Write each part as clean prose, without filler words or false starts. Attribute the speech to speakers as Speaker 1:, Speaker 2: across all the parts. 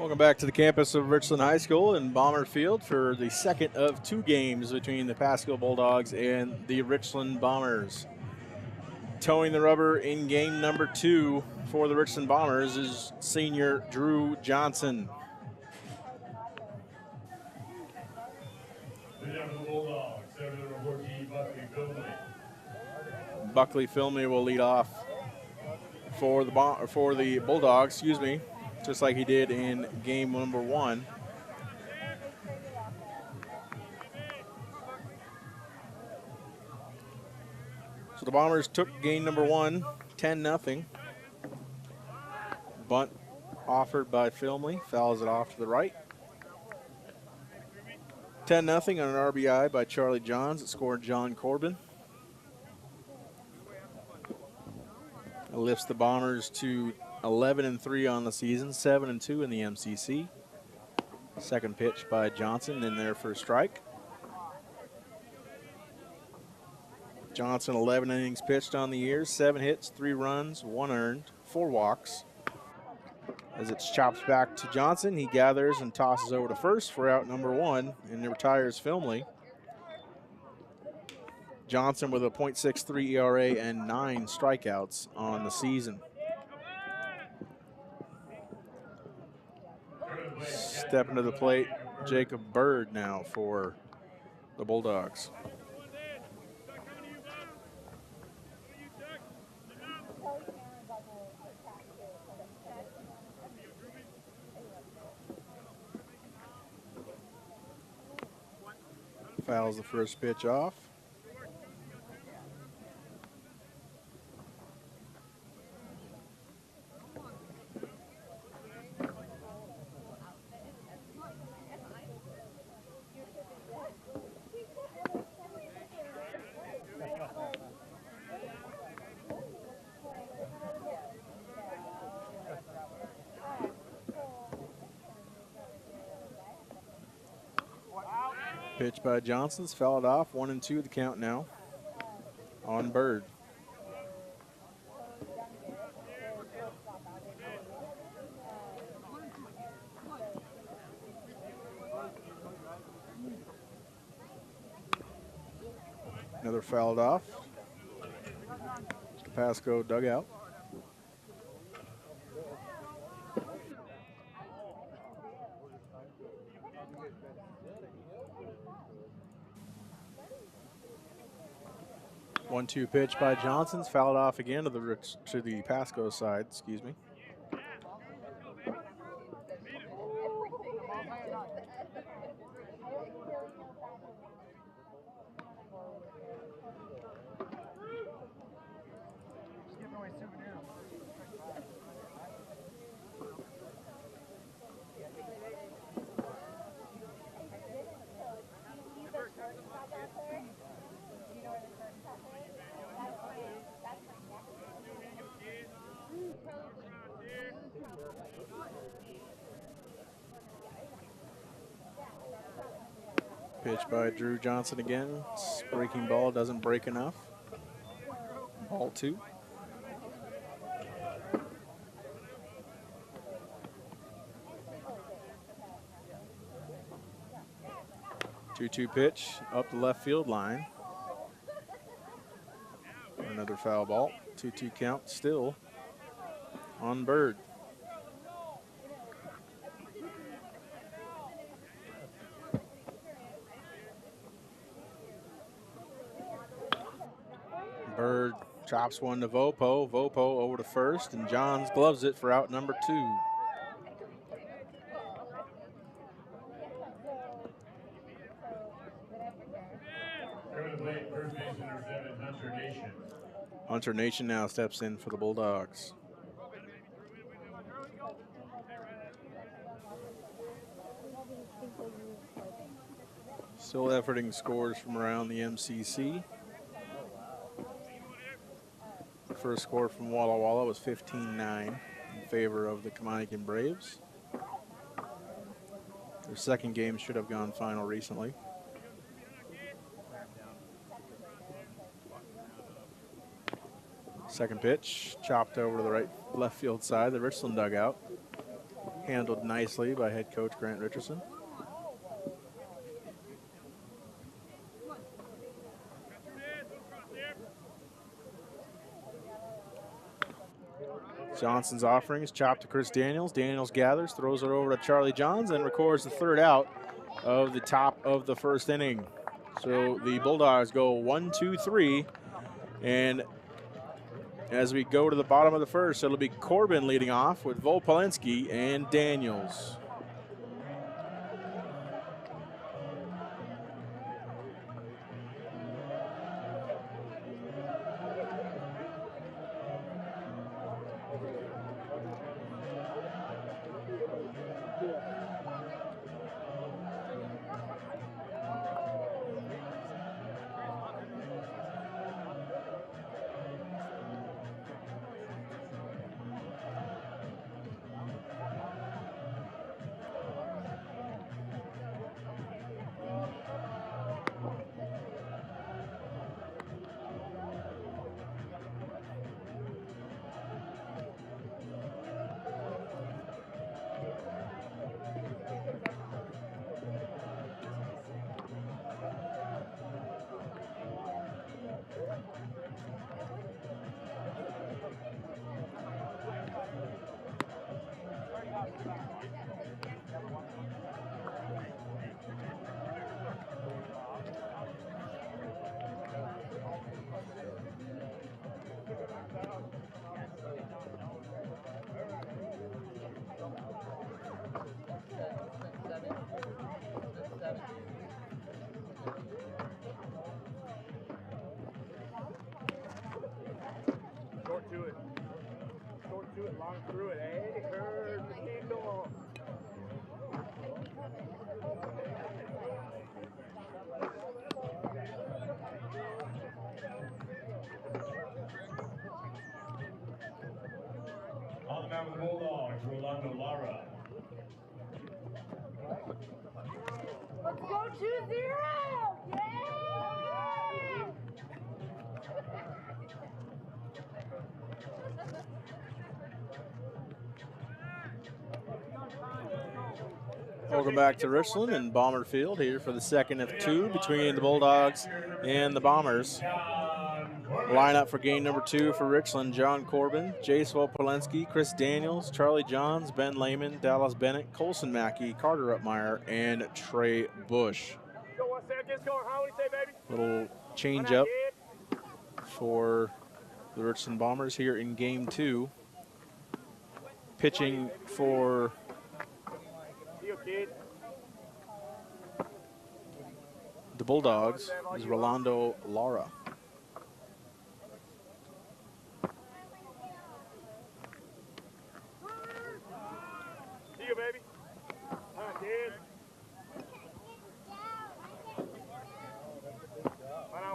Speaker 1: Welcome back to the campus of Richland High School in Bomber Field for the second of two games between the Pasco Bulldogs and the Richland Bombers. Towing the rubber in game number 2 for the Richland Bombers is senior Drew Johnson. Buckley Filmy will lead off for the Bulldogs, just like he did in game number 1. So the Bombers took game number 1, 10-0. Bunt offered by Filmy, fouls it off to the right. 10-0 on an RBI by Charlie Johns that scored John Corbin. It lifts the Bombers to 11-3 on the season, 7-2 in the MCC. Second pitch by Johnson in there for a strike. Johnson, 11 innings pitched on the year, 7 hits, 3 runs, 1 earned, 4 walks. As it's chopped back to Johnson, he gathers and tosses over to first for out number 1 and retires Filmy. Johnson with a .63 ERA and 9 strikeouts on the season. Stepping to the plate, Jacob Bird now for the Bulldogs. Fouls the first pitch off. Pitch by Johnson's fouled off. 1-2 the count now on Bird. Another fouled off. Pasco dugout. One-two pitch by Johnson's fouled off again to the Pasco side. Excuse me. Pitch by Drew Johnson again. Breaking ball doesn't break enough. Ball 2. Two-two pitch up the left field line. Another foul ball. 2-2 count still on Bird. Bird chops one to Vopo. Vopo over to first, and Johns gloves it for out number 2. Hunter Nation now steps in for the Bulldogs. Still efforting scores from around the MCC. The first score from Walla Walla was 15-9 in favor of the Kamanikan Braves. Their second game should have gone final recently. Second pitch, chopped over to the left field side, the Richland dugout. handled nicely by head coach Grant Richardson. Johnson's offering is chopped to Chris Daniels. Daniels gathers, throws it over to Charlie Johns, and records the third out of the top of the first inning. So the Bulldogs go 1, 2, 3. And as we go to the bottom of the first, it'll be Corbin leading off with Volpolenski and Daniels.
Speaker 2: On the mound with the Bulldogs, Rolando Lara.
Speaker 3: Let's go 2-0! Yeah!
Speaker 1: Welcome back to Richland and Bomber Field here for the second of two between the Bulldogs and the Bombers. Lineup for game number 2 for Richland: John Corbin, Jace Volpolenski, Chris Daniels, Charlie Johns, Ben Lehman, Dallas Bennett, Colson Mackey, Carter Upmeyer, and Trey Bush. Little change up for the Richland Bombers here in game 2. Pitching for the Bulldogs is Rolando Lara.
Speaker 2: See you, baby. Kid.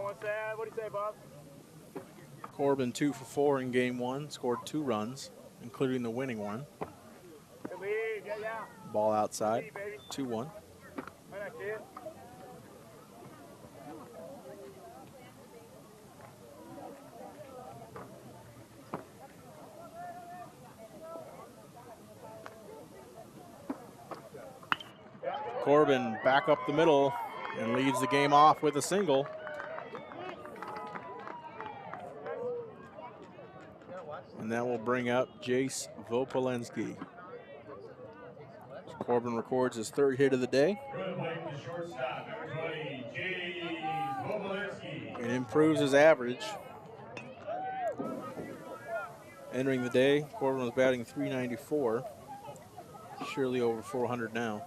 Speaker 2: What's that? What do you say, Bob?
Speaker 1: Corbin 2 for 4 in game 1, scored 2 runs, including the winning one. Ball outside, 2-1. Corbin back up the middle and leads the game off with a single. And that will bring up Jace Volpolenski. Corbin records his 3rd hit of the day. And improves his average. Entering the day, Corbin was batting .394. Surely over 400 now.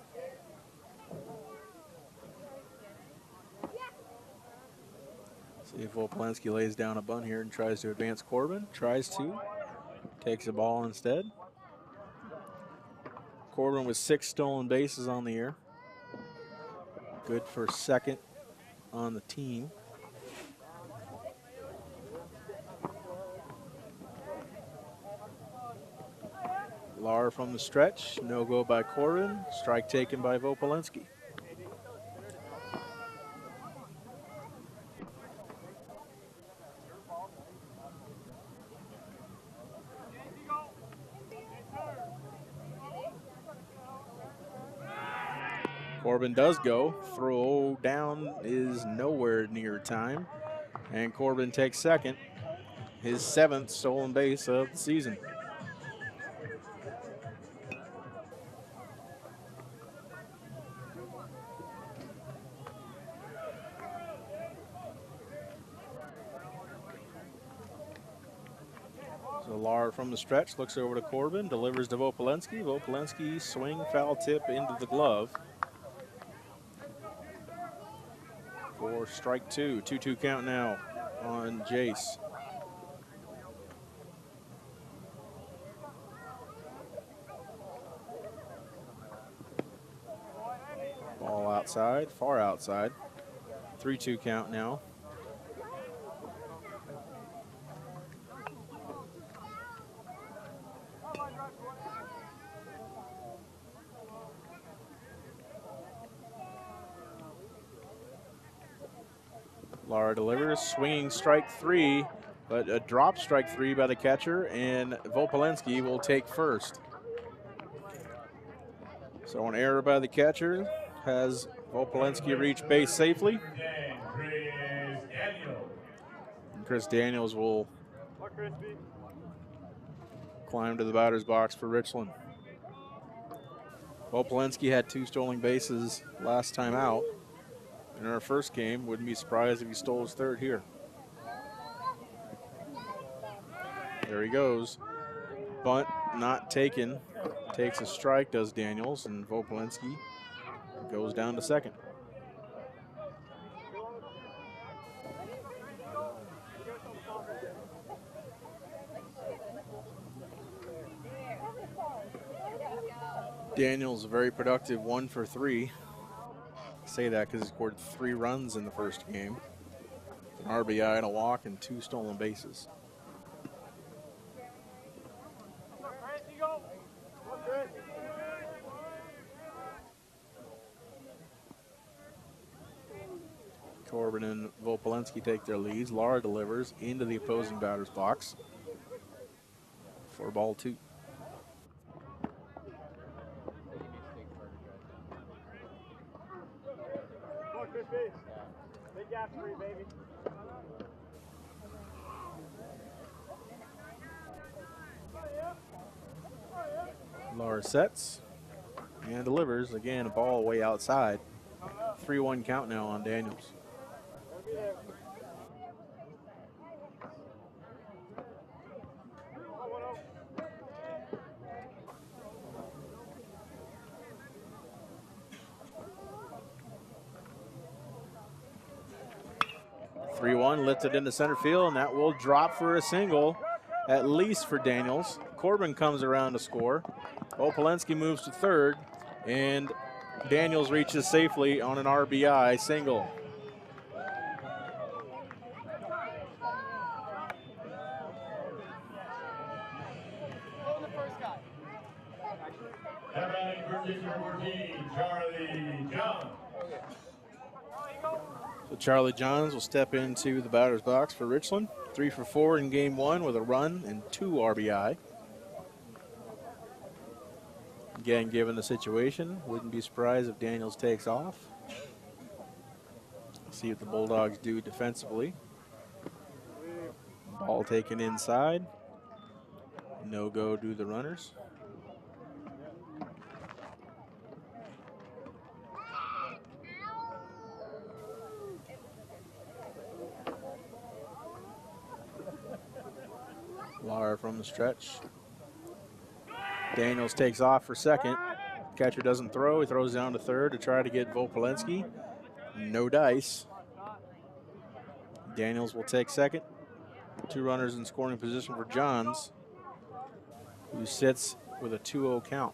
Speaker 1: See if Volpolenski lays down a bunt here and tries to advance Corbin. Tries to. Takes the ball instead. Corbin with 6 stolen bases on the year. Good for 2nd on the team. Lara from the stretch. No go by Corbin. Strike taken by Volpolenski. Corbin does go. Throw down is nowhere near time. And Corbin takes second. His 7th stolen base of the season. So Lar from the stretch looks over to Corbin, delivers to Vopolenski. Vopolenski swing, foul tip into the glove. For strike 2. 2-2 count now on Jace. Ball outside, far outside. 3-2 count now. Lara delivers, swinging strike 3, but a drop strike 3 by the catcher, and Vopolenski will take first. So an error by the catcher has Vopolenski reach base safely. And Chris Daniels will climb to the batter's box for Richland. Vopolenski had 2 stolen bases last time out in our first game. Wouldn't be surprised if he stole his 3rd here. There he goes. Bunt not taken. Takes a strike, does Daniels, and Vopolenski goes down to second. Daniels a very productive 1 for 3. I say that because he scored 3 runs in the first game. An RBI and a walk and 2 stolen bases. Corbin and Vopolenski take their leads. Lara delivers into the opposing batter's box for ball 2.
Speaker 2: Big gap for you, baby.
Speaker 1: Lara sets and delivers. Again, a ball way outside. 3-1 count now on Daniels. 3-1 lifted into center field, and that will drop for a single, at least for Daniels. Corbin comes around to score. Vopolenski moves to 3rd, and Daniels reaches safely on an RBI single. So Charlie Johns will step into the batter's box for Richland. 3 for 4 in game 1 with a run and 2 RBI. Again, given the situation, wouldn't be surprised if Daniels takes off. See what the Bulldogs do defensively. Ball taken inside. No go to the runners. Lara from the stretch. Daniels takes off for second. Catcher doesn't throw. He throws down to 3rd to try to get Vopolenski. No dice. Daniels will take second. 2 runners in scoring position for Johns, who sits with a 2-0 count.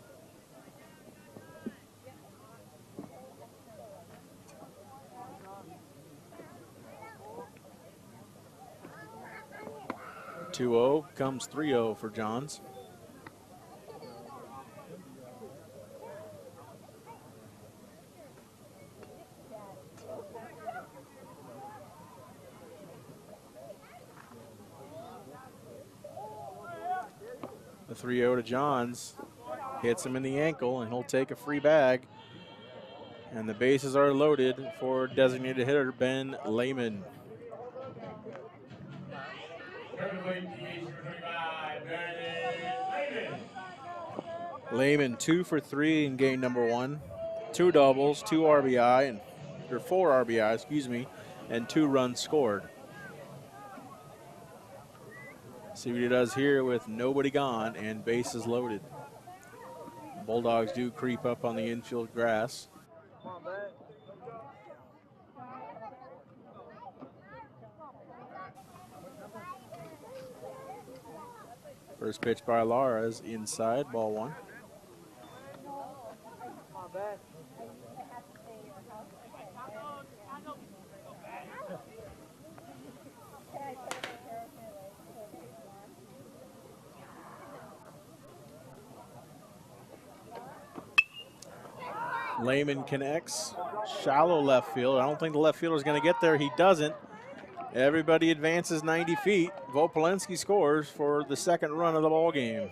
Speaker 1: Comes 3-0 for Johns. The 3-0 to Johns hits him in the ankle, and he'll take a free bag. And the bases are loaded for designated hitter Ben Lehman. Lehman 2 for 3 in game number 1. 2 doubles, 2 RBI, or 4 RBI, excuse me, and 2 runs scored. See what he does here with nobody gone and bases loaded. Bulldogs do creep up on the infield grass. First pitch by Lara is inside, ball 1. Lehman connects, shallow left field. I don't think the left fielder is going to get there. He doesn't. Everybody advances 90 feet. Vopolenski scores for the second run of the ball game.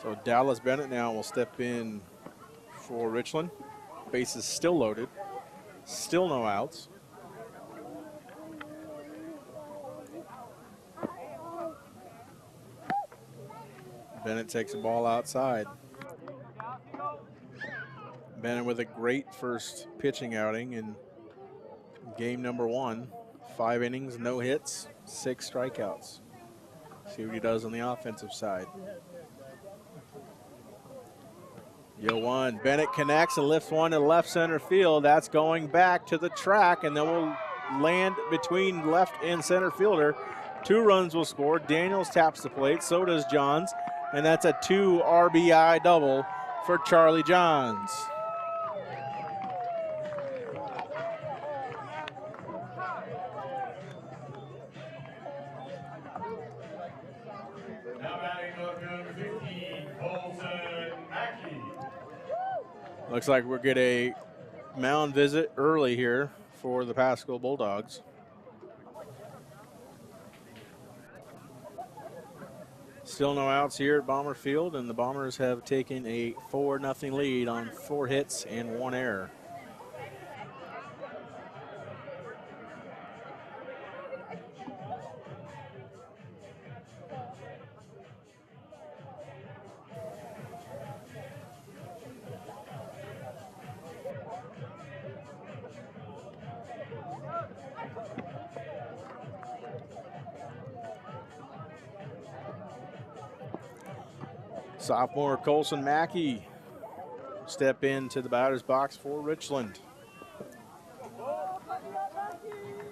Speaker 1: So Dallas Bennett now will step in for Richland. Bases still loaded. Still no outs. Bennett takes the ball outside. Bennett with a great first pitching outing in game number 1. 5 innings, no hits, 6 strikeouts. See what he does on the offensive side. 0-1. Bennett connects and lifts one to left center field. That's going back to the track, and then will land between left and center fielder. 2 runs will score. Daniels taps the plate, so does Johns, and that's a 2 RBI double for Charlie Johns. Looks like we'll get a mound visit early here for the Pasco Bulldogs. Still no outs here at Bomber Field, and the Bombers have taken a 4-0 lead on 4 hits and 1 error. Sophomore Colson Mackey step into the batter's box for Richland.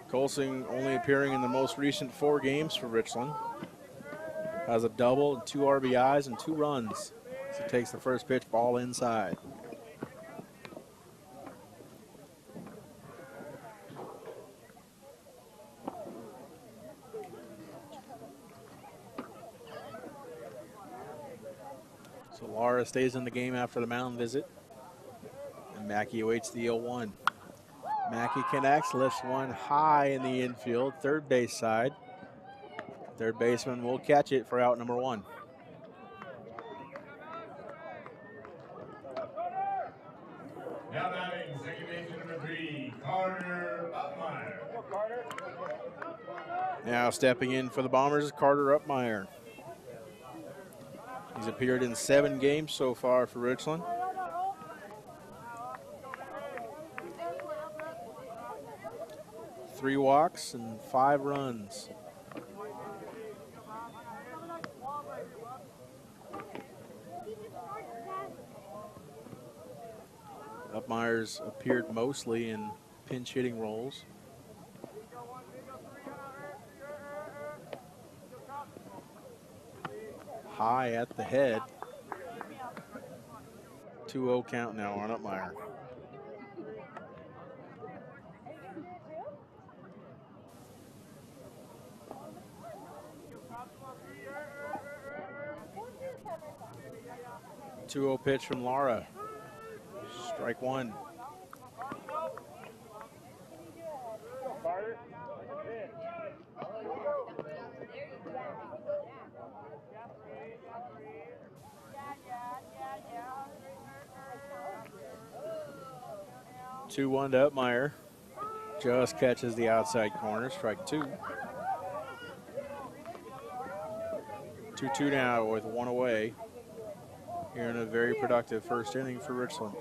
Speaker 1: Colson only appearing in the most recent 4 games for Richland. Has a double, 2 RBIs, and 2 runs. So takes the first pitch, ball inside. So Lara stays in the game after the mound visit. And Mackey awaits the 0-1. Mackey connects, lifts one high in the infield, third base side. Third baseman will catch it for out number 1.
Speaker 2: Now batting, second baseman number 3, Carter Upmeyer.
Speaker 1: Now stepping in for the Bombers is Carter Upmeyer. He's appeared in 7 games so far for Richland. Three walks and 5 runs. Upmeyer's appeared mostly in pinch hitting roles. High at the head. 2-0 count now on Upmeyer. 2-0 pitch from Laura. Strike one. Two one to Upmeyer. Just catches the outside corner. Strike two. 2-2 now with one away. Here in a very productive first inning for Richland.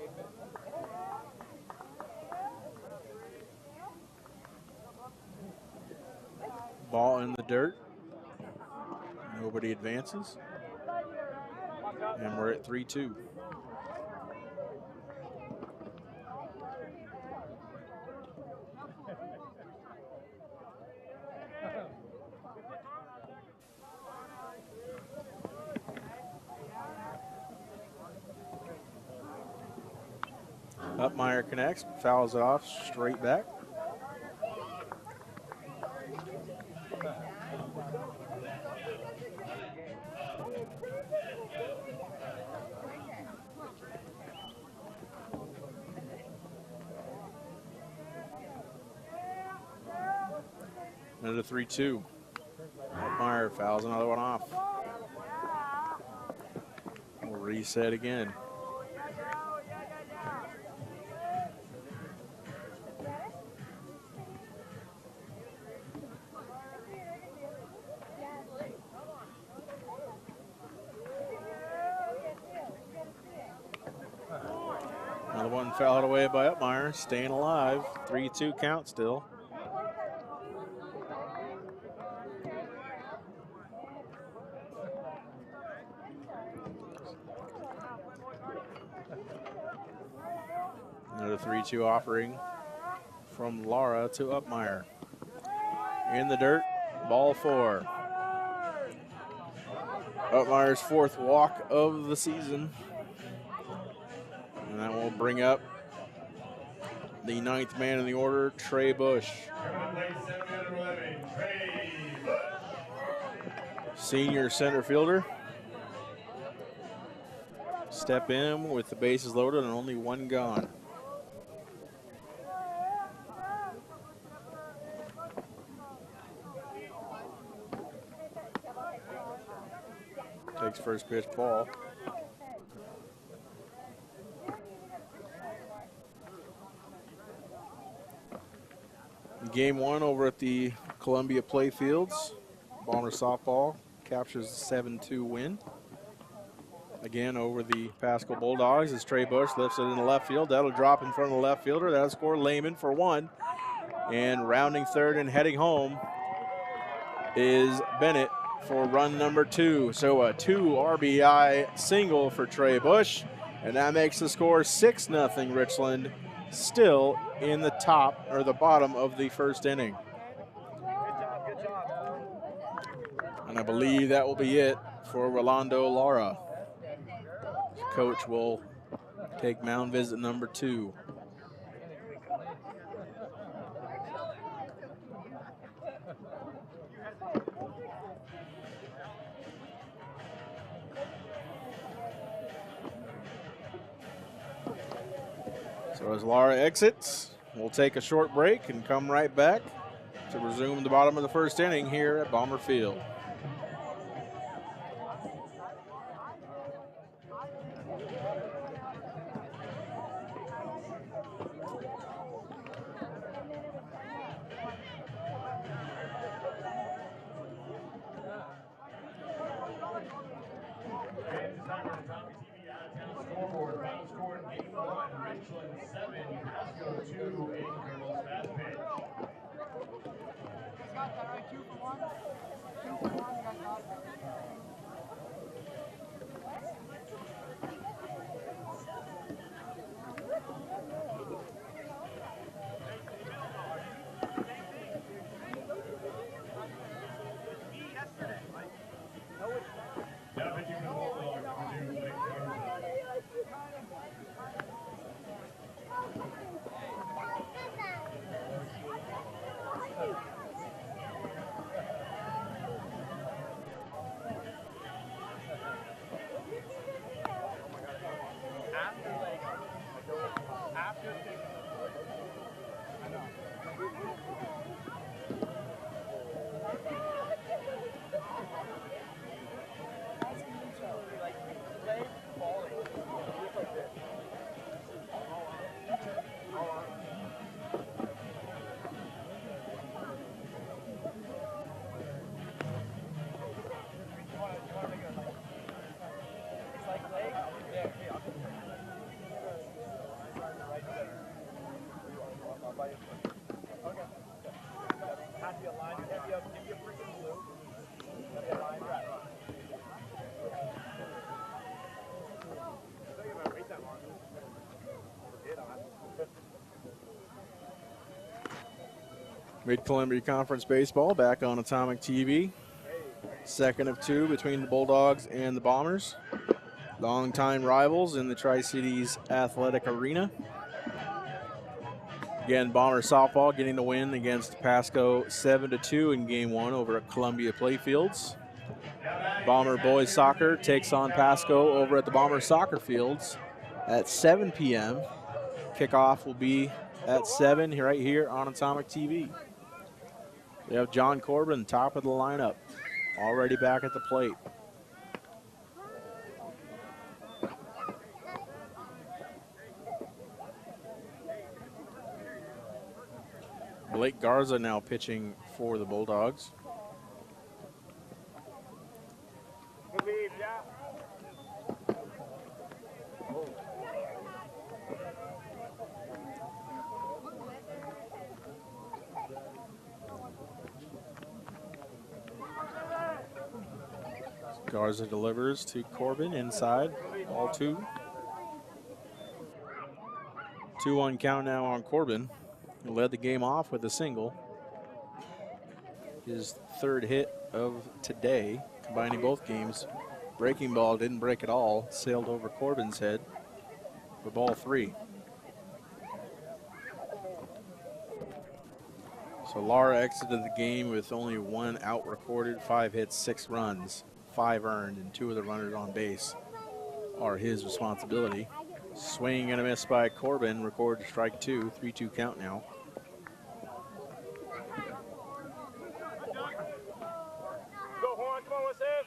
Speaker 1: Ball in the dirt. Nobody advances. And we're at 3-2. Upmeyer connects, fouls it off, straight back. Another 3-2. Upmeyer fouls another one off. We'll reset again. Another one fouled away by Upmeyer, staying alive. 3-2 count still. Another 3-2 offering from Lara to Upmeyer. In the dirt, ball four. Upmeyer's fourth walk of the season. And that will bring up the ninth man in the order, Trey Bush. Senior center fielder. Step in with the bases loaded and only one gone. Takes first pitch, ball. Game one over at the Columbia Playfields. Bomber softball captures a 7-2 win. Again over the Pasco Bulldogs as Trey Bush lifts it in the left field. That'll drop in front of the left fielder. That'll score Lehman for one. And rounding third and heading home is Bennett for run number two. So a 2 RBI single for Trey Bush. And that makes the score 6-0 Richland, still in the top or the bottom of the first inning.
Speaker 4: Good job.
Speaker 1: And I believe that will be it for Rolando Lara. Coach will take mound visit number 2. So as Lara exits, we'll take a short break and come right back to resume the bottom of the first inning here at Bomber Field.
Speaker 2: Scoreboard, final score in game one, Richland 7, Pasco 2 in girls fast pitch.
Speaker 3: Got that right, 2 for 1. 2 for 1, got that.
Speaker 2: Now pitching for the Bulldogs, number 2, Blake Garza.
Speaker 1: Mid-Columbia Conference Baseball back on Atomic TV. Second of two between the Bulldogs and the Bombers. Longtime rivals in the Tri-Cities Athletic Arena. Again, Bomber softball getting the win against Pasco 7-2 in game one over at Columbia Playfields. Bomber boys soccer takes on Pasco over at the Bomber soccer fields at 7 p.m. Kickoff will be at 7 right here on Atomic TV. We have John Corbin, top of the lineup, already back at the plate. Blake Garza now pitching for the Bulldogs. Garza delivers to Corbin inside, ball two. 2-1 count now on Corbin. He led the game off with a single. His third hit of today, combining both games. Breaking ball didn't break at all, sailed over Corbin's head for ball three. So Lara exited the game with only 1 out recorded, 5 hits, 6 runs, 5 earned, and 2 of the runners on base are his responsibility. Swing and a miss by Corbin, recorded strike 2, 3-2 count now.
Speaker 4: Go, Horn, come on, what's that?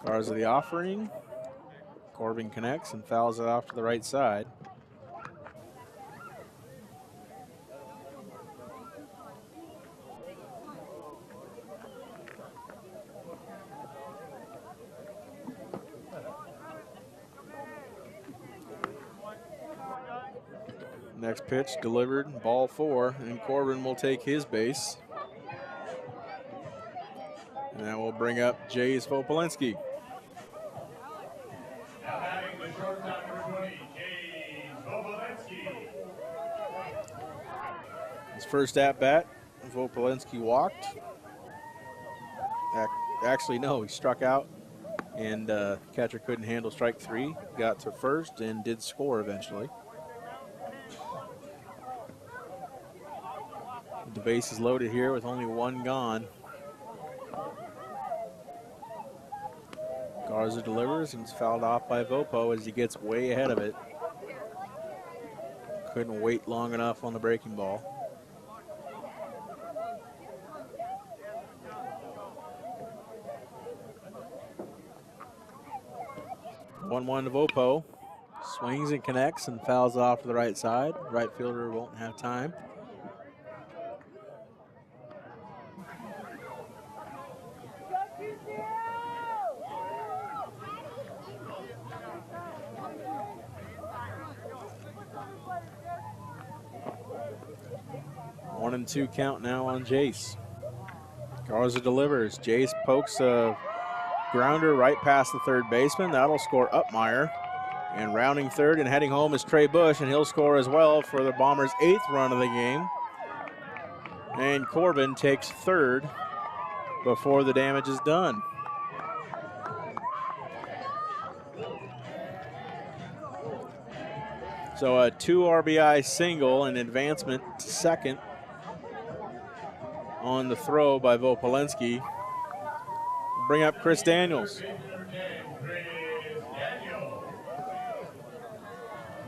Speaker 1: Garza the offering. Corbin connects and fouls it off to the right side. Next pitch delivered, ball 4, and Corbin will take his base. And that will bring up Jays Vopolinski.
Speaker 2: Now batting the shortstop number 20, James Vopolinski.
Speaker 1: His first at-bat, Vopolinski walked. Actually, no, he struck out, and catcher couldn't handle strike 3. Got to first and did score eventually. The base is loaded here with only 1 gone. Garza delivers and is fouled off by Vopo as he gets way ahead of it. Couldn't wait long enough on the breaking ball. One to Vopo. Swings and connects and fouls off to the right side. Right fielder won't have time. One and 2 count now on Jace. Garza delivers. Jace pokes a grounder right past the third baseman. That'll score Upmeyer. And rounding third and heading home is Trey Bush, and he'll score as well for the Bombers' 8th run of the game. And Corbin takes third before the damage is done. So a 2 RBI single and advancement to second on the throw by Vopolinski. Bring up Chris Daniels.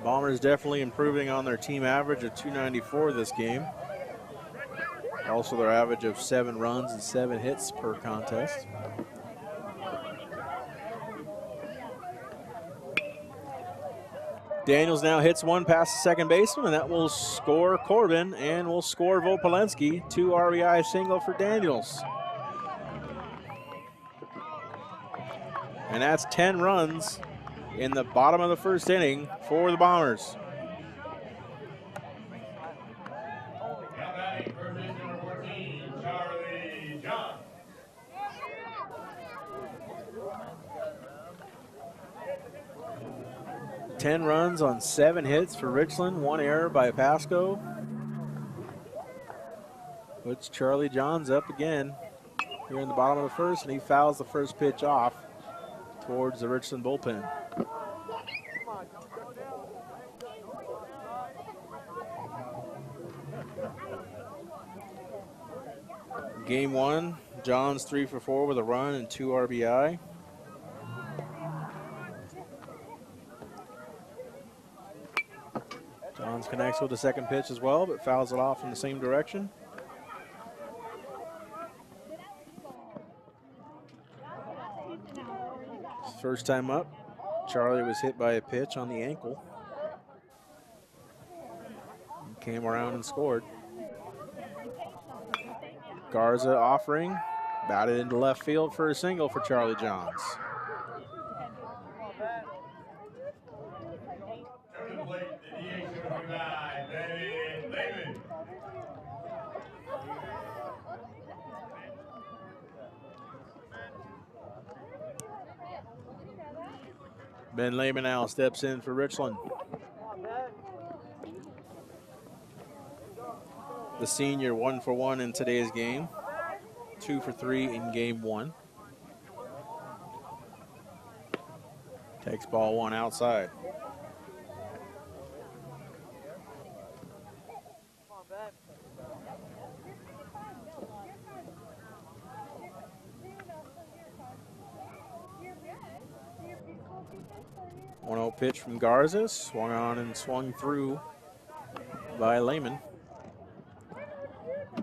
Speaker 1: Bombers definitely improving on their team average of 294 this game. Also their average of 7 runs and 7 hits per contest. Daniels now hits one past the second baseman, and that will score Corbin and will score Vopolinski. 2 RBI single for Daniels. And that's 10 runs in the bottom of the first inning for the Bombers.
Speaker 2: Now batting for base number 14, Charlie John.
Speaker 1: 10 runs on 7 hits for Richland, 1 error by Pasco. Puts Charlie Johns up again here in the bottom of the first, and he fouls the first pitch off towards the Richland bullpen. Game 1, Johns 3 for 4 with a run and 2 RBI. Johns connects with the second pitch as well, but fouls it off in the same direction. First time up, Charlie was hit by a pitch on the ankle. He came around and scored. Garza offering, batted into left field for a single for Charlie Johns. Ben Lehman now steps in for Richland. The senior 1 for 1 in today's game, 2 for 3 in game 1. Takes ball 1 outside. One-0 pitch from Garza, swung on and swung through by Lehman.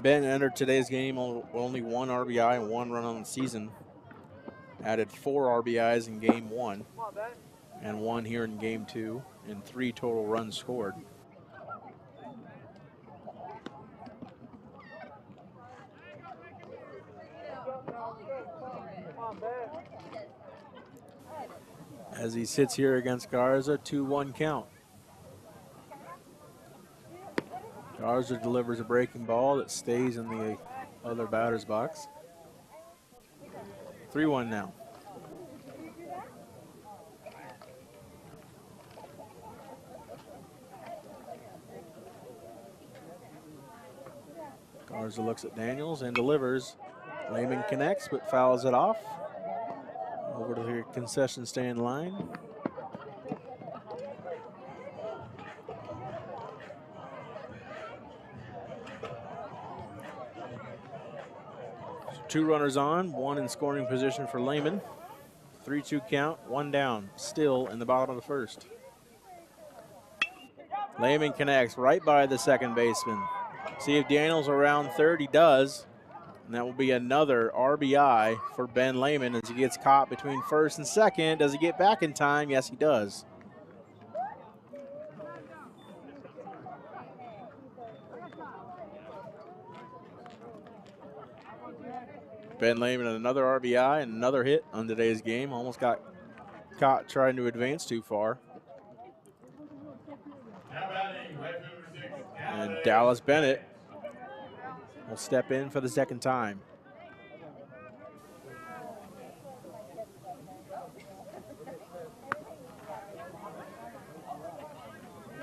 Speaker 1: Ben entered today's game only 1 RBI and 1 run on the season. Added 4 RBIs in game 1 and 1 here in game 2, and 3 total runs scored. As he sits here against Garza, 2-1 count. Garza delivers a breaking ball that stays in the other batter's box. 3-1 now. Garza looks at Daniels and delivers. Lehman connects but fouls it off. Over to the concession stand line. So 2 runners on, 1 in scoring position for Lehman. 3-2 count, 1 down, still in the bottom of the first. Lehman connects right by the second baseman. See if Daniels around third. He does. And that will be another RBI for Ben Lehman as he gets caught between first and second. Does he get back in time? Yes, he does. Ben Lehman another RBI and another hit on today's game. Almost got caught trying to advance too far. And Dallas Bennett will step in for the second time.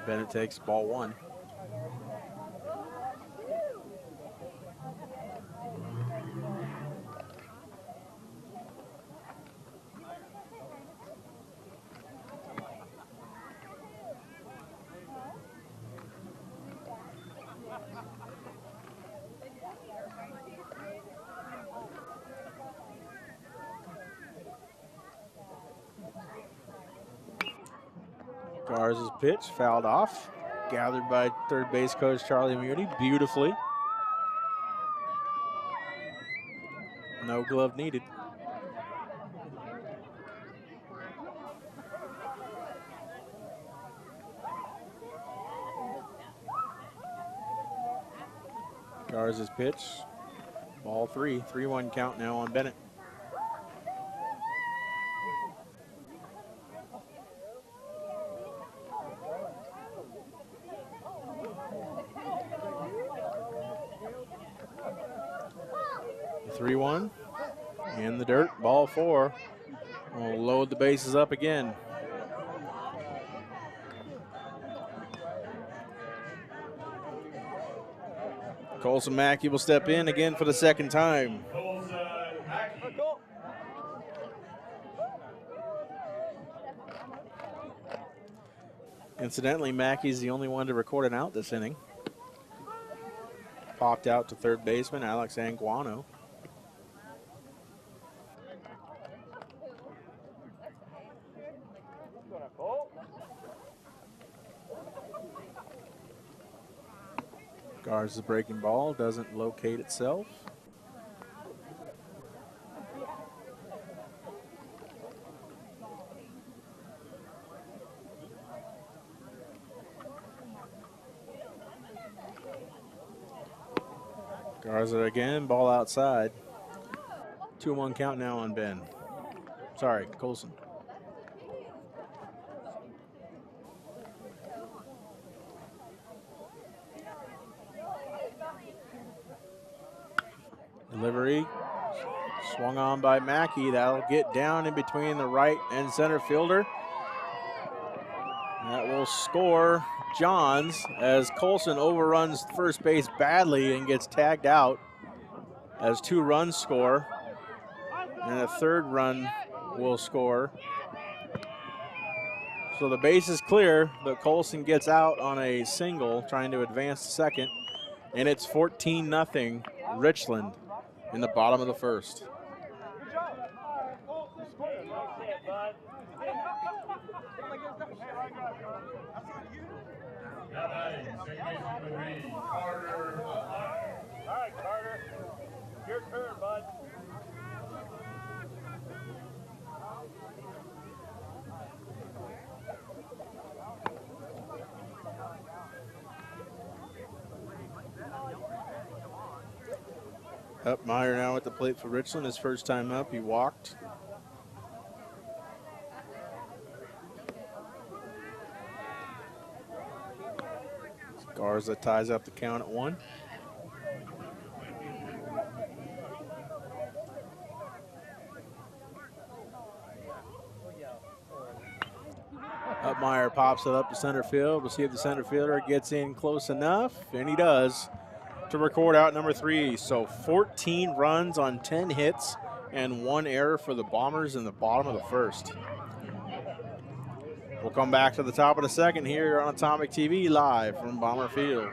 Speaker 1: Bennett takes ball 1. Garza's pitch fouled off, gathered by third base coach Charlie Moody beautifully. No glove needed. Garza's pitch, ball 3, 3-1 count now on Bennett. In the dirt, ball 4. We'll load the bases up again. Colson Mackey will step in again for the second time.
Speaker 2: Colson Mackey.
Speaker 1: Incidentally, Mackey's the only one to record an out this inning. Popped out to third baseman Alex Anguano. Guards the breaking ball, doesn't locate itself. Garza again, ball outside. 2-1 count now on Ben. Sorry, Colson. Delivery swung on by Mackey. That'll get down in between the right and center fielder. That will score Johns as Colson overruns first base badly and gets tagged out as 2 runs score. And a third run will score. So the base is clear, but Colson gets out on a single trying to advance to second. And it's 14-0 Richland in the bottom of the first.
Speaker 2: Carter.
Speaker 4: All right, Carter. Your turn, bud.
Speaker 1: Meyer now at the plate for Richland. His first time up, he walked. Garza ties up the count at 1. Meyer pops it up to center field. We'll see if the center fielder gets in close enough, and he does, to record out number 3. So 14 runs on 10 hits and 1 error for the Bombers in the bottom of the first. We'll come back to the top of the second here on Atomic TV live from Bomber Field.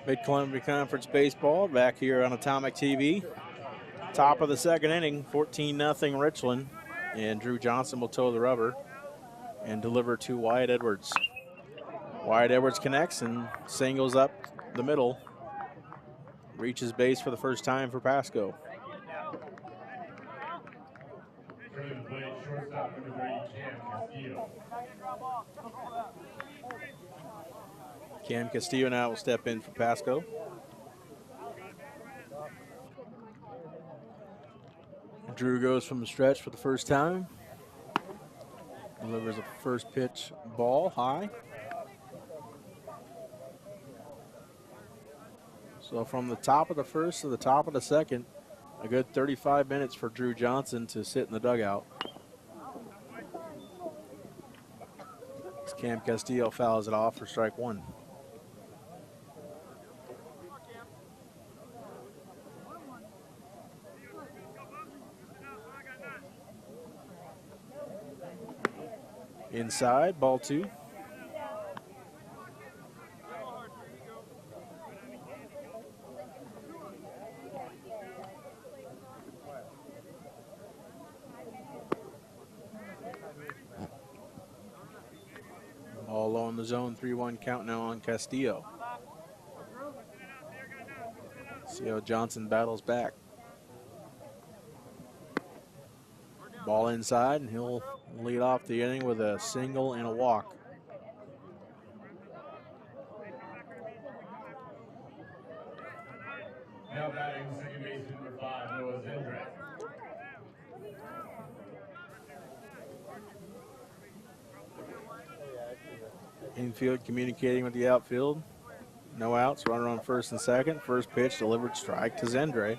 Speaker 1: Mid-Columbia Conference Baseball back here on Atomic TV. Top of the second inning, 14-0 Richland. And Drew Johnson will toe the rubber and deliver to Wyatt Edwards. Wyatt Edwards connects and singles up the middle. Reaches base for the first time for Pasco. Cam Castillo now will step in for Pasco. Drew goes from the stretch for the first time. Delivers a first pitch ball high. So from the top of the first to the top of the second, a good 35 minutes for Drew Johnson to sit in the dugout. As Cam Castillo fouls it off for strike one. Inside, ball two. Ball low in the zone, 3-1 count now on Castillo. See how Johnson battles back. Ball inside, and he'll lead off the inning with a single and a walk.
Speaker 2: Now batting second base number 5, Noah Zendre.
Speaker 1: Infield communicating with the outfield. No outs, runner on first and second. First pitch delivered strike to Zendre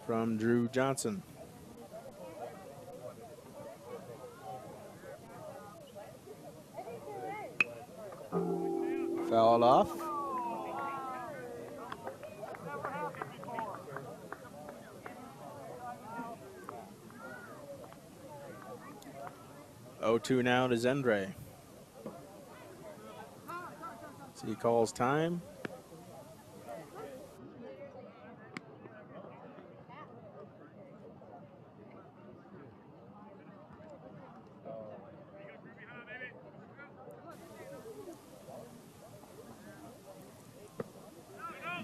Speaker 1: from Drew Johnson. Fouled off. Oh-2 now to Zendre. So he calls time.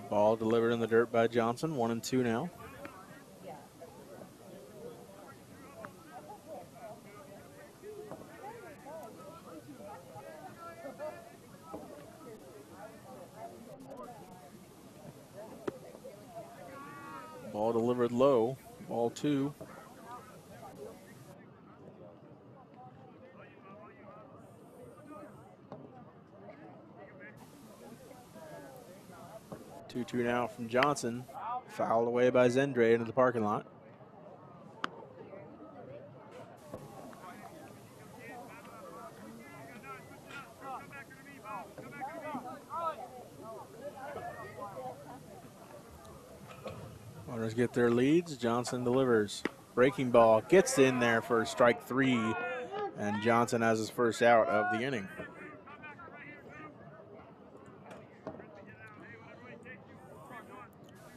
Speaker 1: Ball delivered in the dirt by Johnson. 1-2 now. Ball delivered low. Ball two. Two now from Johnson. Fouled away by Zendre into the parking lot. Runners get their leads. Johnson delivers. Breaking ball gets in there for strike three, and Johnson has his first out of the inning.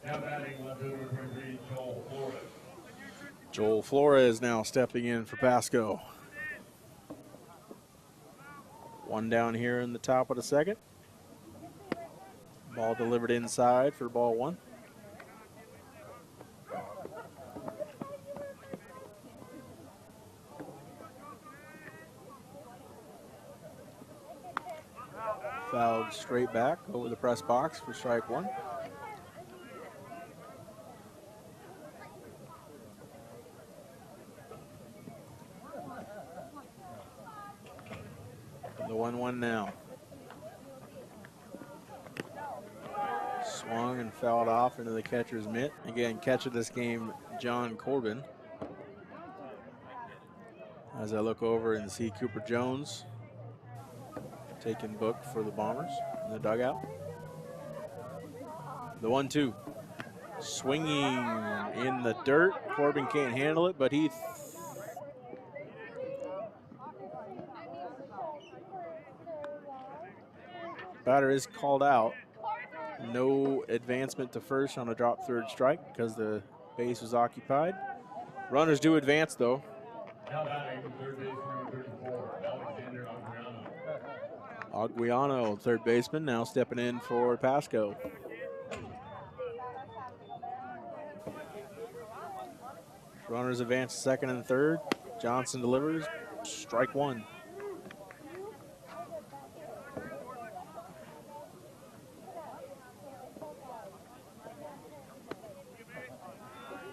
Speaker 2: Now batting left fielder 23, Joel Flores.
Speaker 1: Joel Flores now stepping in for Pasco. One down here in the top of the second. Ball delivered inside for ball one. Fouled straight back over the press box for strike one. The 1-1 now. Swung and fouled off into the catcher's mitt. Again, catcher this game, John Corbin. As I look over and see Cooper Jones taking book for the Bombers in the dugout. The 1-2. Swinging in the dirt. Corbin can't handle it, but he batter is called out. No advancement to first on a drop third strike because the base was occupied. Runners do advance though.
Speaker 2: Now batting third base number 34, Alexander Aguiano.
Speaker 1: Aguiano, third baseman, now stepping in for Pasco. Runners advance second and third. Johnson delivers. Strike one.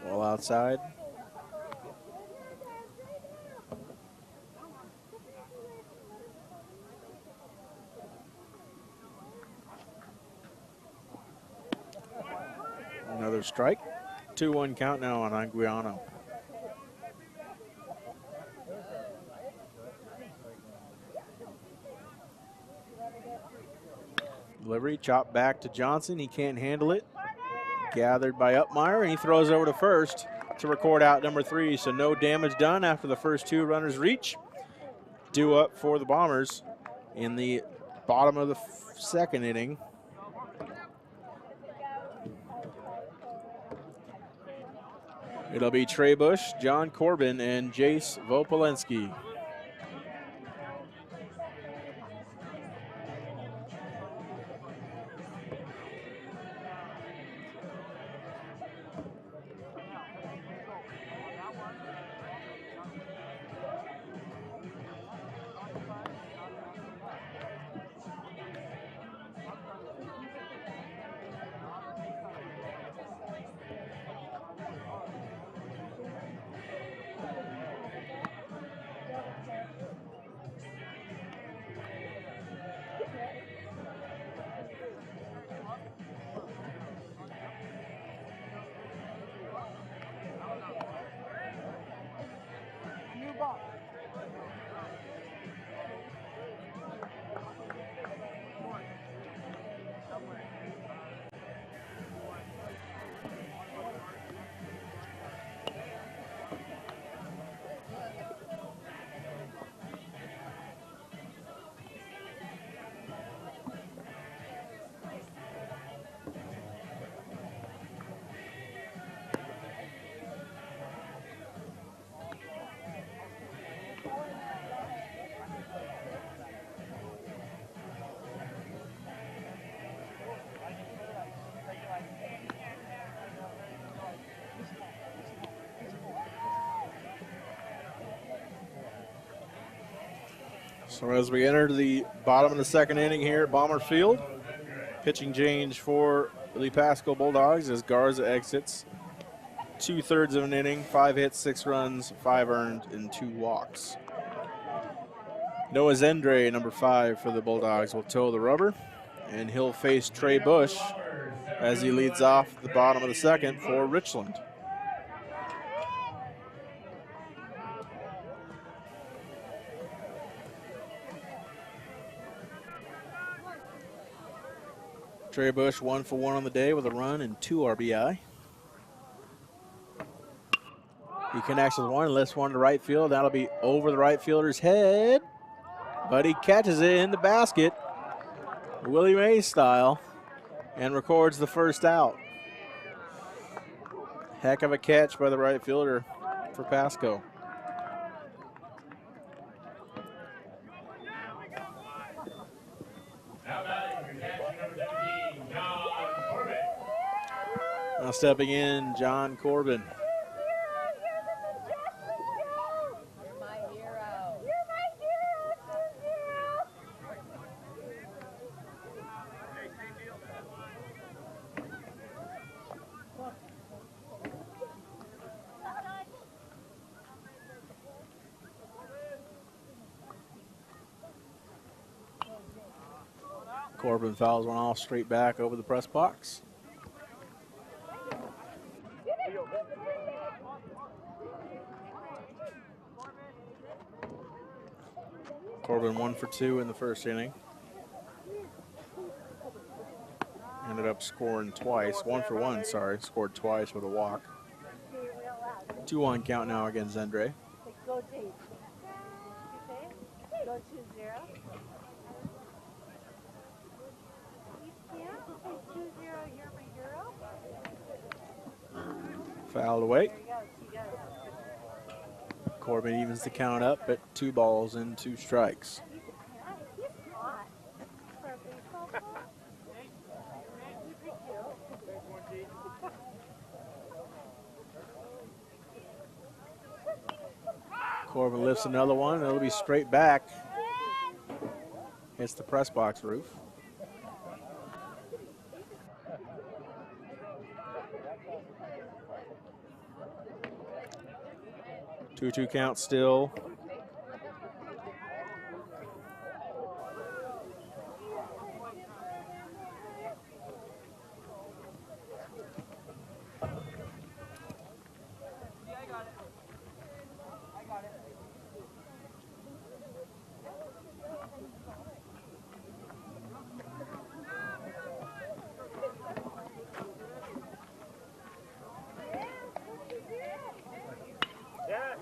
Speaker 1: Ball outside. Another strike. 2-1 count now on Anguiano. Delivery, chop back to Johnson. He can't handle it. Gathered by Upmeyer, and he throws over to first to record out number 3. So no damage done after the first 2 runners reach. Due up for the Bombers in the bottom of the second inning. It'll be Trey Bush, John Corbin, and Jace Vopolenski. So as we enter the bottom of the second inning here at Bomber Field, pitching change for the Pasco Bulldogs as Garza exits. 2/3 of an inning, 5 hits, 6 runs, 5 earned, and 2 walks. Noah Zendre, number 5 for the Bulldogs, will toe the rubber, and he'll face Trey Bush as he leads off the bottom of the second for Richland. Trey Bush 1 for 1 on the day with a run and 2 RBI. He connects with one and lifts one to right field. That'll be over the right fielder's head, but he catches it in the basket, Willie Mays style, and records the first out. Heck of a catch by the right fielder for Pasco. Now stepping in, John Corbin.
Speaker 3: You're my hero.
Speaker 1: Corbin fouls one off straight back over the press box. Corbin 1 for 2 in the first inning. Ended up scoring twice. 1 for 1, sorry. Scored twice with a walk. 2-1 count now against Zendre.
Speaker 3: Go deep. Go 2-0. You can't say 2-0, you're my hero.
Speaker 1: Fouled away.
Speaker 3: There he goes, he goes.
Speaker 1: Corbin evens the count up at 2 balls and 2 strikes.
Speaker 3: He's hot for a baseball player. He's pretty cute.
Speaker 1: Corbin lifts another one, and it'll be straight back. Hits the press box roof. 2-2 count still.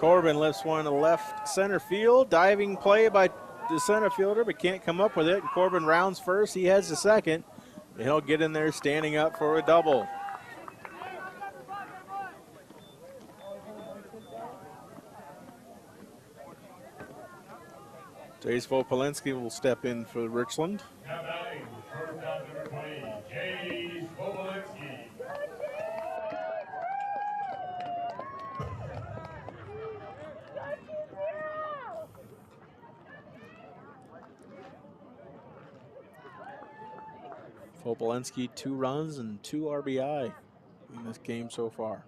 Speaker 1: Corbin lifts one to left center field. Diving play by the center fielder, but can't come up with it. Corbin rounds first. He has the second. And he'll get in there standing up for a double. Jace Polinski will step in for Richland.
Speaker 2: Now batting, shortstop number 20, Jace Polinski.
Speaker 1: Polinski, 2 runs and 2 RBI in this game so far.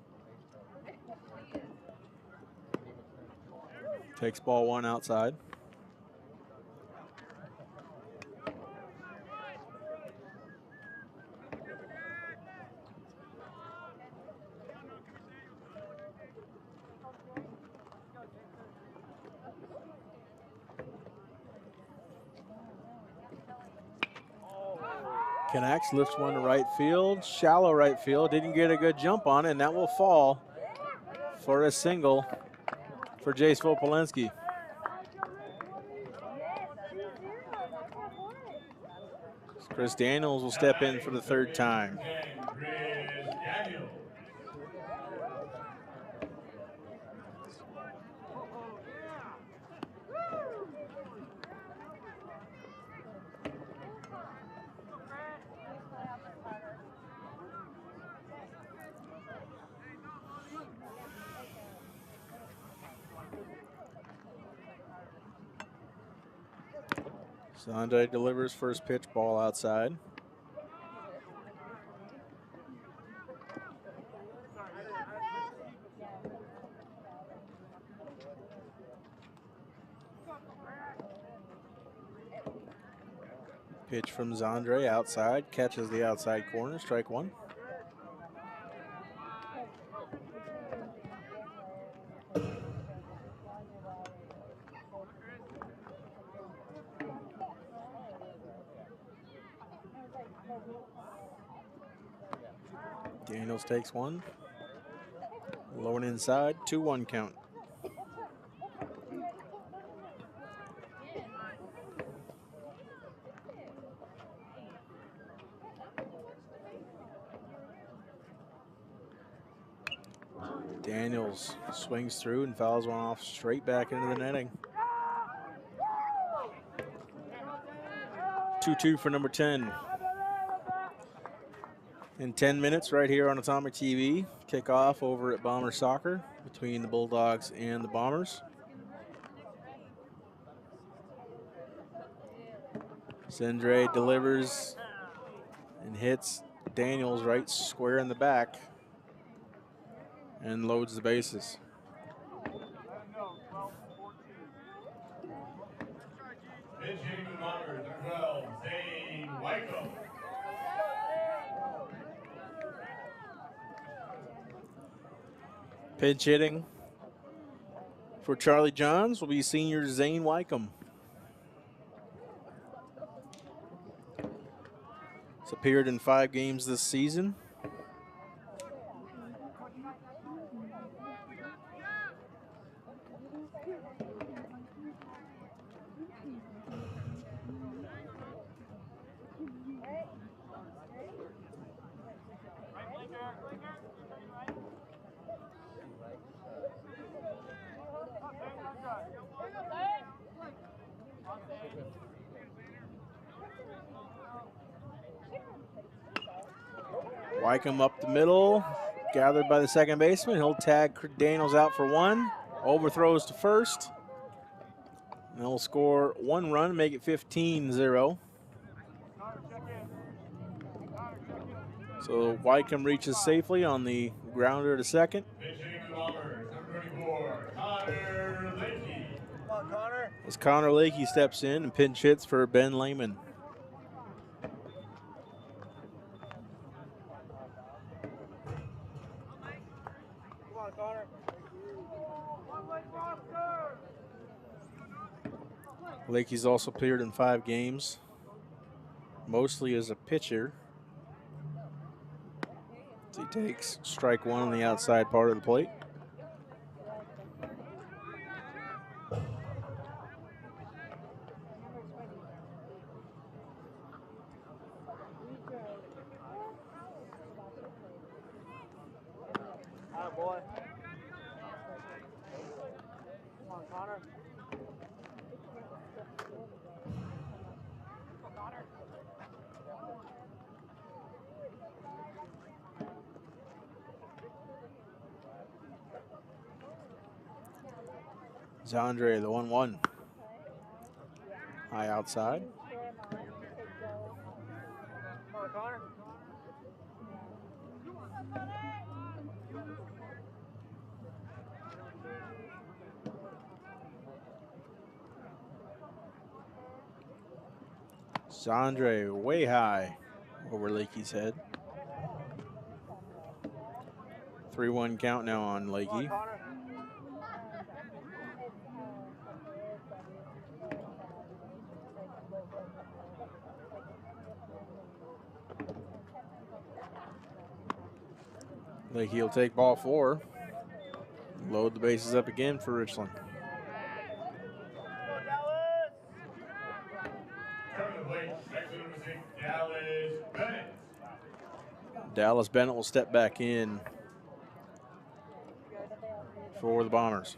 Speaker 1: Takes ball 1 outside. Connects, lifts one to right field, shallow right field. Didn't get a good jump on it, and that will fall for a single for Jace Polinski. Chris Daniels will step in for the 3rd time. Zonde delivers first pitch, ball outside. Pitch from Zondre outside, catches the outside corner, strike 1. Daniels takes 1. Low and inside, 2-1 count. Daniels swings through and fouls one off straight back into the netting. 2-2 for number 10. In 10 minutes right here on Atomic TV. Kickoff over at Bomber Soccer between the Bulldogs and the Bombers. Zendre delivers and hits Daniels right square in the back and loads the bases.
Speaker 2: Pitch hitting the Bombers, 12, Zane Wycombe.
Speaker 1: Pinch hitting for Charlie Johns will be senior Zane Wycombe. He's appeared in 5 games this season. Wycombe up the middle, gathered by the second baseman. He'll tag Daniels out for 1. Overthrows to first. And they'll score 1 run, make it 15-0. So Wycombe reaches safely on the grounder to second. As Connor Lakey steps in and pinch hits for Ben Lehman. Lakey's also appeared in 5 games, mostly as a pitcher. So he takes strike 1 on the outside part of the plate.
Speaker 4: on, boy. Come on, Connor.
Speaker 1: Zandre, the 1-1. High outside.
Speaker 4: Come on, Connor.
Speaker 1: Zandre way high over Lakey's head. 3-1 count now on
Speaker 4: Come on,
Speaker 1: Lakey.
Speaker 4: Connor.
Speaker 1: Lakey will take ball 4. Load the bases up again for Richland.
Speaker 4: Come on, Dallas.
Speaker 2: Coming to plate, next number 6, Dallas Bennett.
Speaker 1: Dallas Bennett will step back in for the Bombers.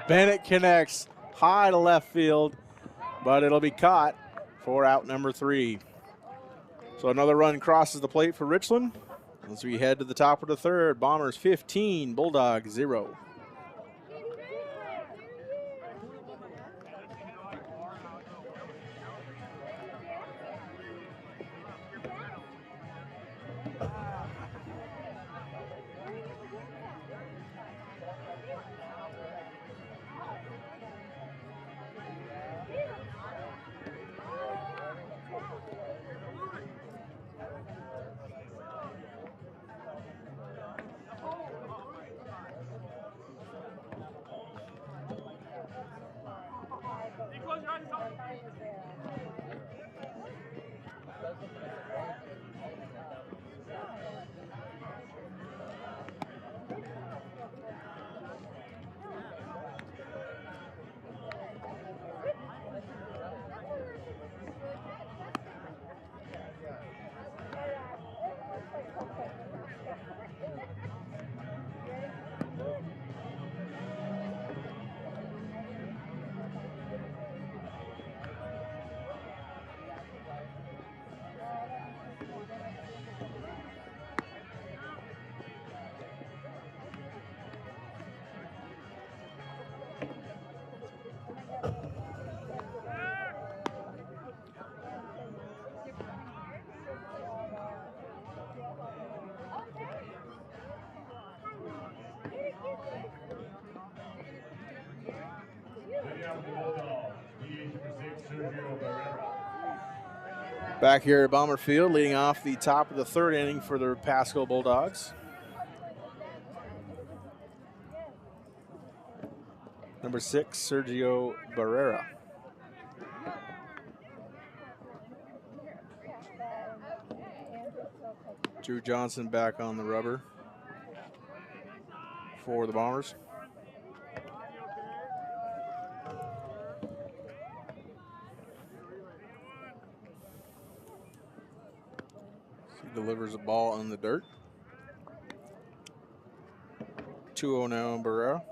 Speaker 1: Bennett connects high to left field, but it'll be caught for out number 3. So another run crosses the plate for Richland as we head to the top of the 3rd. Bombers 15, Bulldogs 0.
Speaker 2: Leading out for the Bulldogs, DH number 6, Sergio Barrera.
Speaker 1: Back here at Bomber Field, leading off the top of the 3rd inning for the Pasco Bulldogs. Number 6, Sergio Barrera. Drew Johnson back on the rubber for the Bombers. He delivers a ball in the dirt. 2-0 now on Barrera.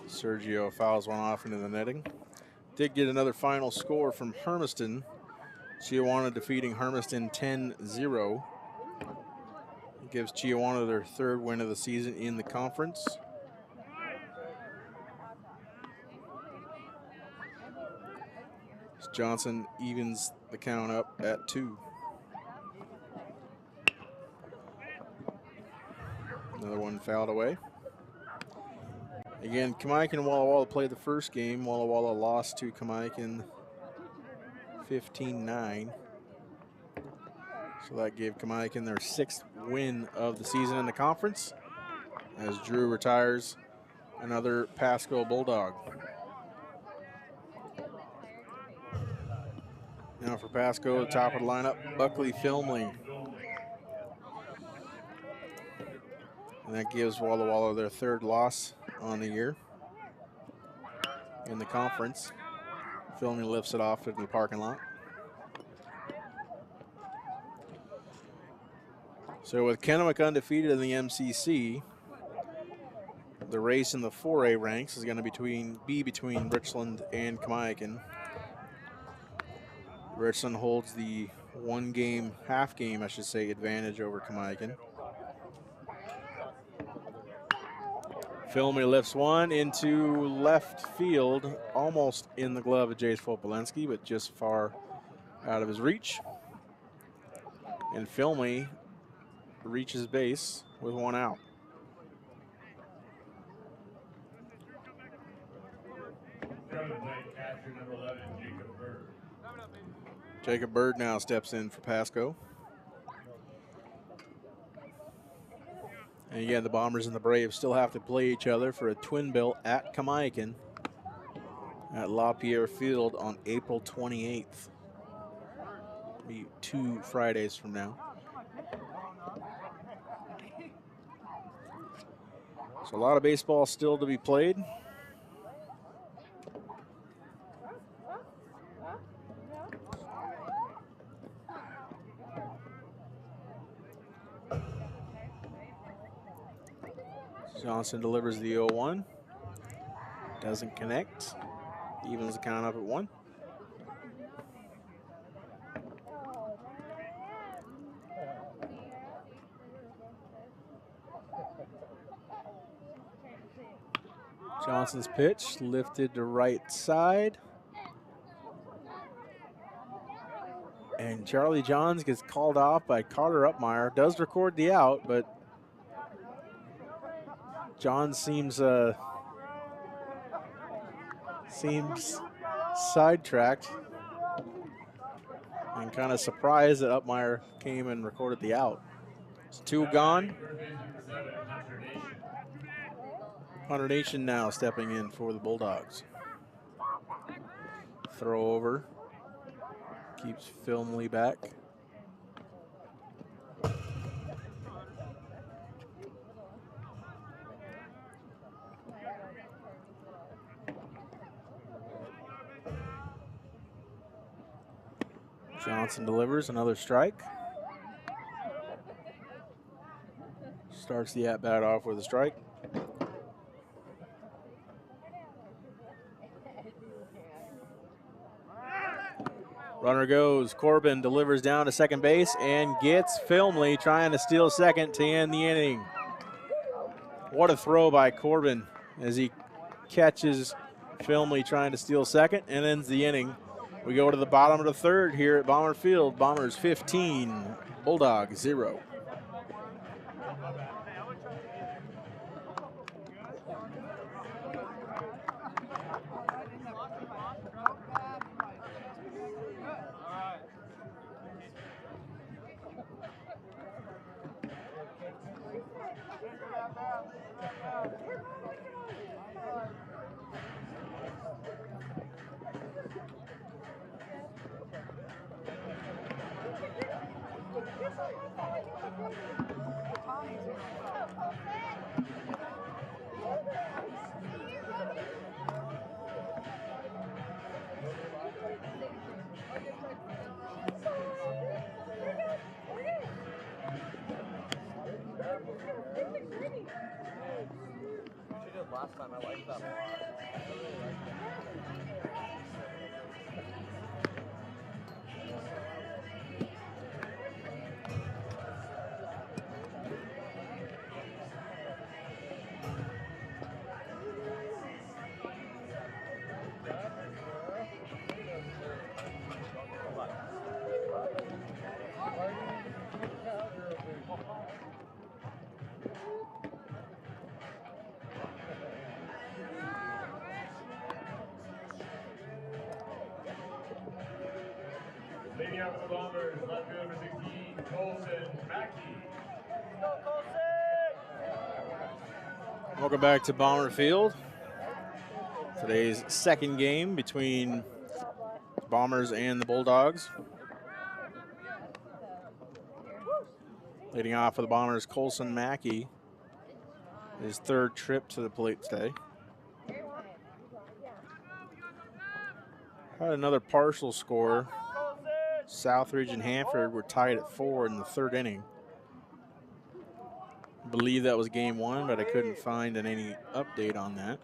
Speaker 1: Sergio fouls one off into the netting. Did get another final score from Hermiston. Chiawana defeating Hermiston 10-0. Gives Chiawana their 3rd win of the season in the conference. Johnson evens the count up at 2. Another one fouled away. Again, Kamaikan and Walla Walla played the first game. Walla Walla lost to Kamaikan 15-9. So that gave Kamaikan their 6th win of the season in the conference as Drew retires another Pasco Bulldog. Now for Pasco, top of the lineup, Buckley Filmley. And that gives Walla Walla their 3rd loss on the year. in the conference. Filmy lifts it off into the parking lot. So with Kennewick undefeated in the MCC, the race in the 4A ranks is going to be between Richland and Kamiakin. Richland holds the half game, I should say, advantage over Kamiakin. Filmy lifts one into left field, almost in the glove of Jace Fopolenski, but just far out of his reach. And Filmy reaches base with one out.
Speaker 2: Catcher number 11, Jacob Bird.
Speaker 1: Jacob Bird now steps in for Pasco. And again, the Bombers and the Braves still have to play each other for a twin bill at Kamiakin at LaPierre Field on April 28th. Be 2 Fridays from now. So a lot of baseball still to be played. Johnson delivers the 0-1. Doesn't connect. Evens the count up at 1. Johnson's pitch lifted to right side. And Charlie Johns gets called off by Carter Upmeyer. Does record the out, but Johns seems sidetracked and kind of surprised that Upmeyer came and recorded the out. It's 2 gone. Hunter Nation now stepping in for the Bulldogs. Throw over. Keeps Filmley back. Johnson delivers another strike. Starts the at-bat off with a strike. Runner goes. Corbin delivers down to second base and gets Filmley trying to steal second to end the inning. What a throw by Corbin as he catches Filmley trying to steal second and ends the inning. We go to the bottom of the third here at Bomber Field. Bombers 15, Bulldogs 0.
Speaker 5: Last time I liked that a lot. I really liked it.
Speaker 2: Leading out for the Bombers, left fielder number 16, Colson Mackey.
Speaker 1: Welcome back to Bomber Field. Today's second game between Bombers and the Bulldogs. Leading off for the Bombers, Colson Mackey. His third trip to the plate today. Had another partial score. Southridge and Hanford were tied at 4 in the 3rd inning. I believe that was game 1, but I couldn't find any update on that.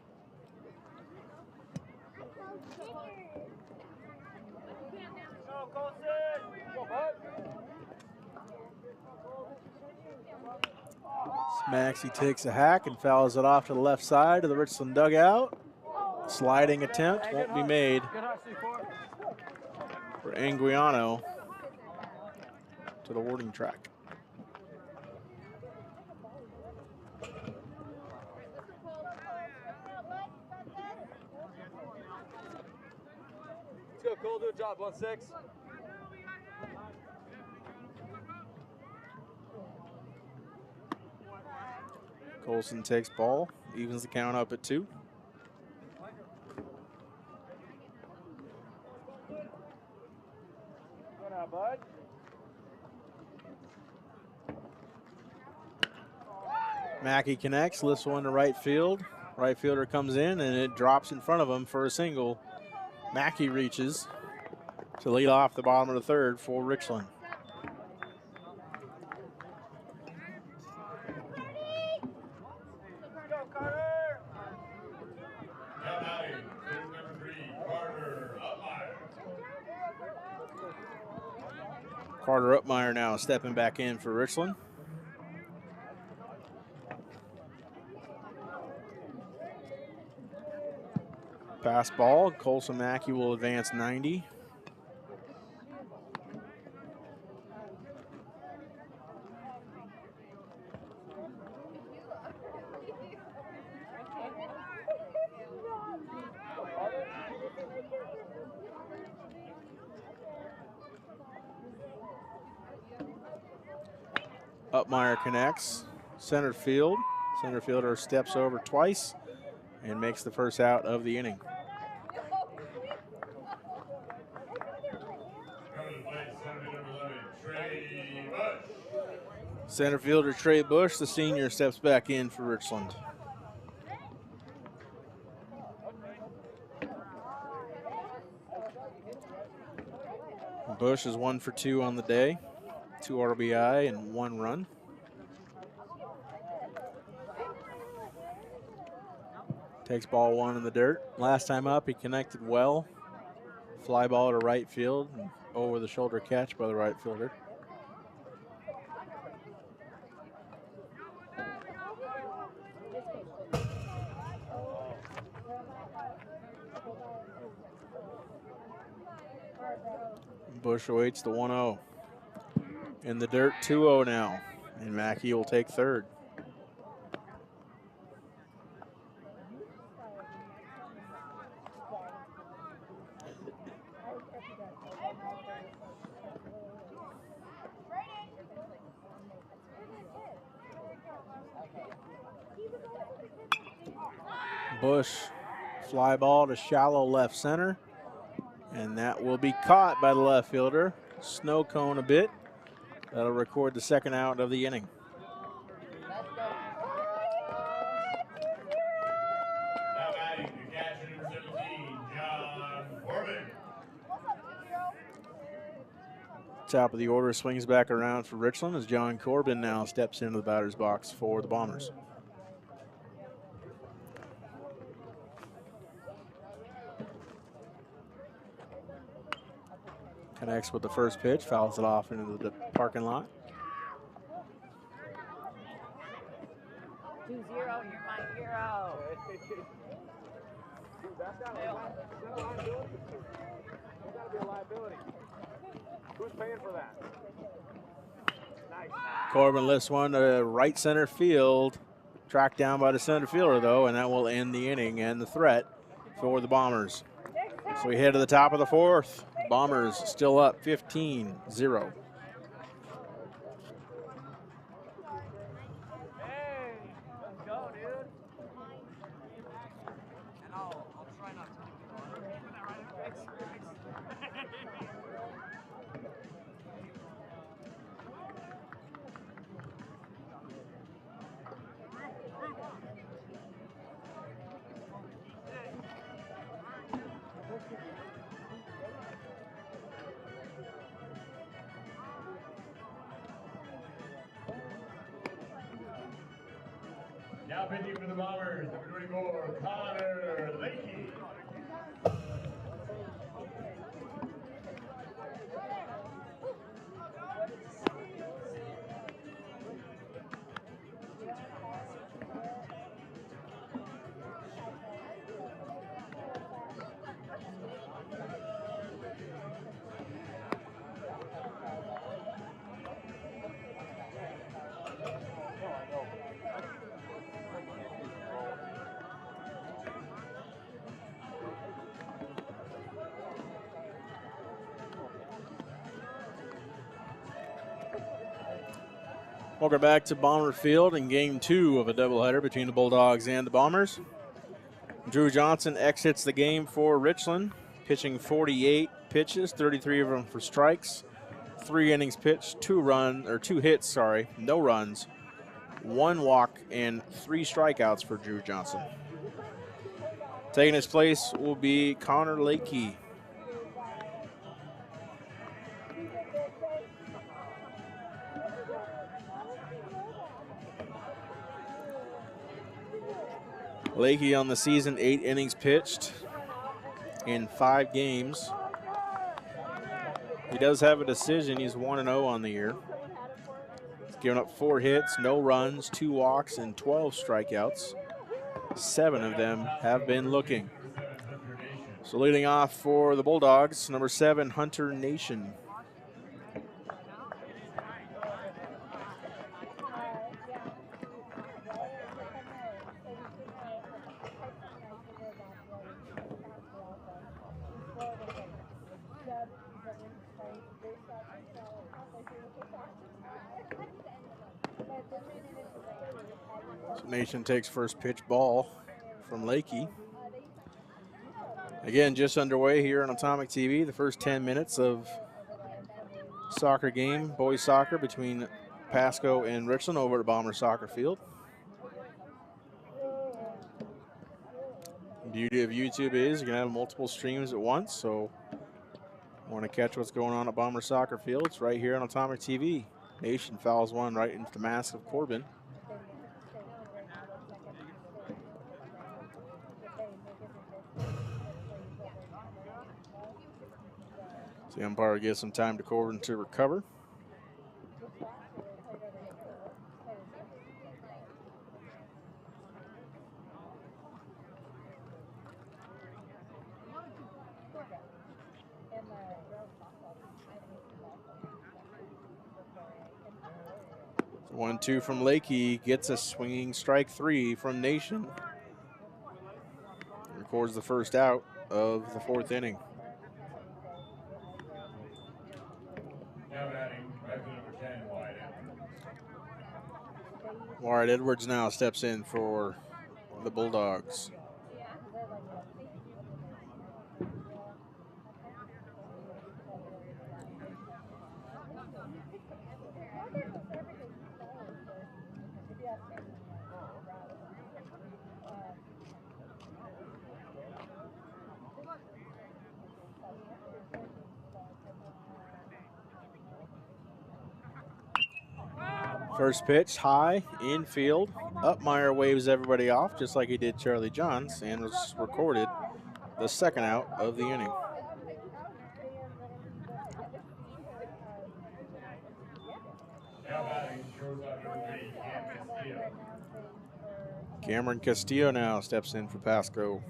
Speaker 1: Maxey takes a hack and fouls it off to the left side of the Richland dugout. Sliding attempt won't be made for Anguiano to the warning track.
Speaker 5: Let's go, Cole. Do a job. 1-6.
Speaker 1: Colson takes ball, evens the count up at 2.
Speaker 4: Good now, bud.
Speaker 1: Mackey connects, lifts one to right field. Right fielder comes in and it drops in front of him for a single. Mackey reaches to lead off the bottom of the 3rd for Richland. Carter Upmeyer now stepping back in for Richland. Pass ball, Colson Mackey will advance 90. Upmeyer connects, center field. Center fielder steps over twice and makes the first out of the inning. Center fielder Trey Bush, the senior, steps back in for Richland. Bush is 1 for 2 on the day, 2 RBI and 1 run. Takes ball 1 in the dirt. Last time up, he connected well. Fly ball to right field, and over the shoulder catch by the right fielder. Bush awaits the 1-0. In the dirt, 2-0 now, and Mackey will take 3rd. Bush, fly ball to shallow left center, and that will be caught by the left fielder. Snow cone a bit. That'll record the 2nd out of the inning.
Speaker 2: Now batting the catcher, number 17, John Corbin.
Speaker 1: Top of the order swings back around for Richland as John Corbin now steps into the batter's box for the Bombers. Connects with the first pitch, fouls it off into the parking lot.
Speaker 3: 2-0, you're my hero.
Speaker 4: That's not a liability. That's got to be a liability. Who's paying for that? Nice.
Speaker 1: Corbin lifts one to right center field. Tracked down by the center fielder, though, and that will end the inning and the threat for the Bombers. So we head to the top of the 4th. Bombers still up 15-0.
Speaker 5: Hey, let's go, dude. And I'll try not to.
Speaker 2: Now pitching for the Bombers, number 24, Connor Lakey.
Speaker 1: Welcome back to Bomber Field in game 2 of a doubleheader between the Bulldogs and the Bombers. Drew Johnson exits the game for Richland, pitching 48 pitches, 33 of them for strikes, 3 innings pitched, 2 hits, no runs, 1 walk, and 3 strikeouts for Drew Johnson. Taking his place will be Connor Lakey. Lakey on the season, 8 innings pitched in 5 games. He does have a decision. He's 1-0 on the year. He's given up 4 hits, no runs, 2 walks, and 12 strikeouts. 7 of them have been looking. So leading off for the Bulldogs, number 7, Hunter Nation. So Nation takes first pitch, ball from Lakey. Again, just underway here on Atomic TV, the first 10 minutes of soccer game, boys soccer between Pasco and Richland over at Bomber Soccer Field. The beauty of YouTube is you can have multiple streams at once, so want to catch what's going on at Bomber Soccer Field, it's right here on Atomic TV. Nation fouls one right into the mask of Corbin. So the umpire gives some time to Corbin to recover. So 1-2 from Lakey, gets a swinging strike 3 from Nation. Records the first out of the 4th inning.
Speaker 2: Now batting, number 10, Wyatt.
Speaker 1: Wyatt Edwards now steps in for the Bulldogs. First pitch, high, infield. Upmeyer waves everybody off, just like he did Charlie Johns, and was recorded the second out of the inning.
Speaker 2: Now batting, shortstop number 3, Cam Castillo.
Speaker 1: Cameron Castillo now steps in for Pasco.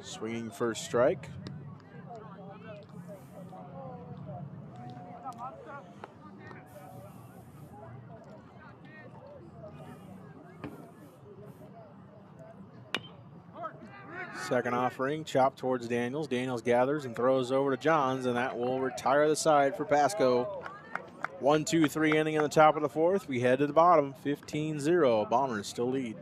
Speaker 1: Swinging first strike. Second offering, chop towards Daniels. Daniels gathers and throws over to Johns, and that will retire the side for Pasco. 1-2-3 inning in the top of the 4th. We head to the bottom, 15-0. Bombers still lead.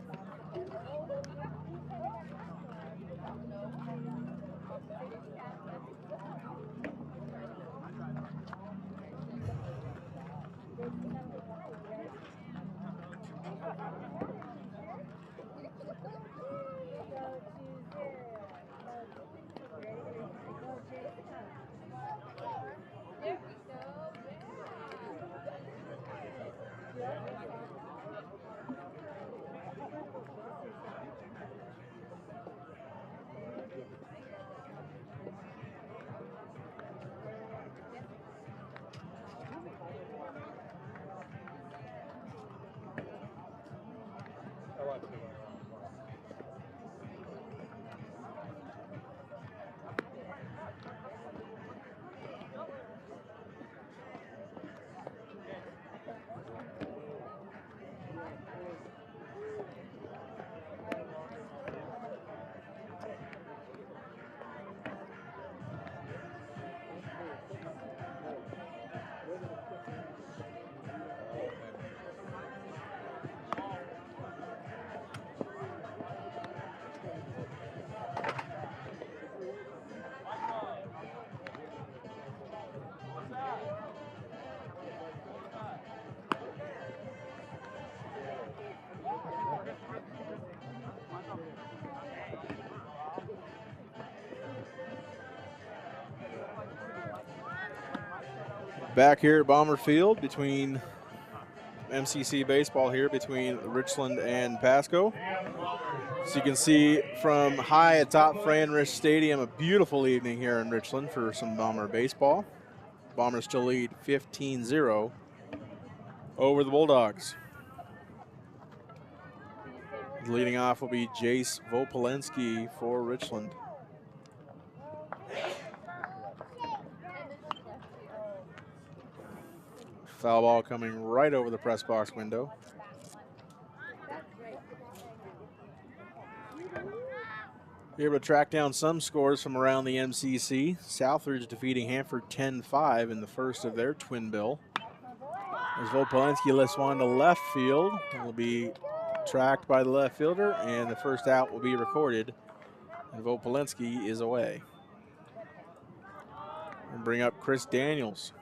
Speaker 1: Back here at Bomber Field between MCC baseball here between Richland and Pasco. So you can see from high atop Fran-Rich Stadium, a beautiful evening here in Richland for some Bomber baseball. Bombers still lead 15-0 over the Bulldogs. Leading off will be Jace Vopolenski for Richland. Foul ball coming right over the press box window. Be able to track down some scores from around the MCC. Southridge defeating Hanford 10-5 in the first of their twin bill. As Vopolenski lifts one to left field, it will be tracked by the left fielder, and the first out will be recorded. And Vopolenski is away. And bring up Chris Daniels.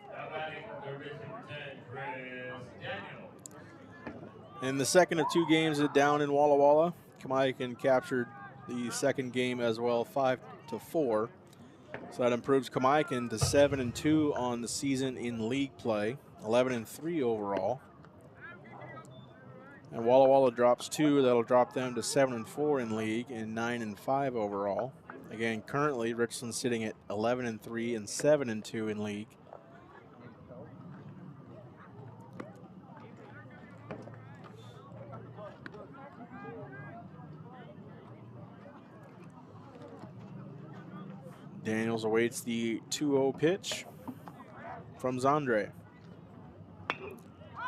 Speaker 1: In the second of two games down in Walla Walla, Kamaikan captured the second game as well, 5-4. So that improves Kamaikan to 7-2 on the season in league play, 11-3 overall. And Walla Walla drops 2, that'll drop them to 7-4 in league and 9-5 overall. Again, currently Richland's sitting at 11-3 and 7-2 in league. Daniels awaits the 2-0 pitch from Zandre.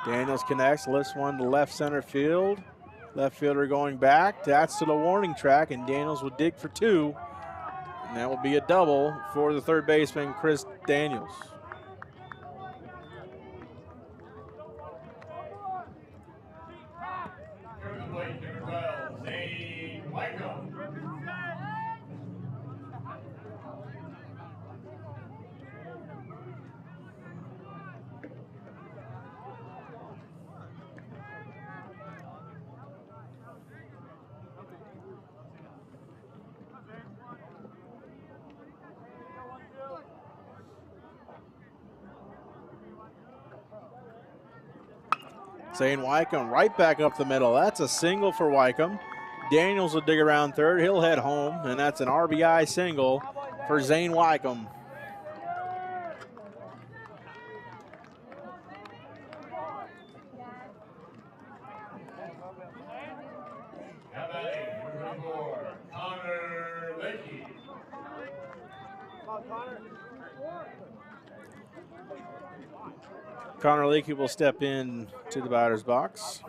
Speaker 1: Daniels connects, lifts one to left center field. Left fielder going back, that's to the warning track, and Daniels will dig for 2. And that will be a double for the third baseman, Chris Daniels. Zane Wycombe right back up the middle. That's a single for Wycombe. Daniels will dig around third. He'll head home, and that's an RBI single for Zane Wycombe. Connor Leakey will step in to the batter's box.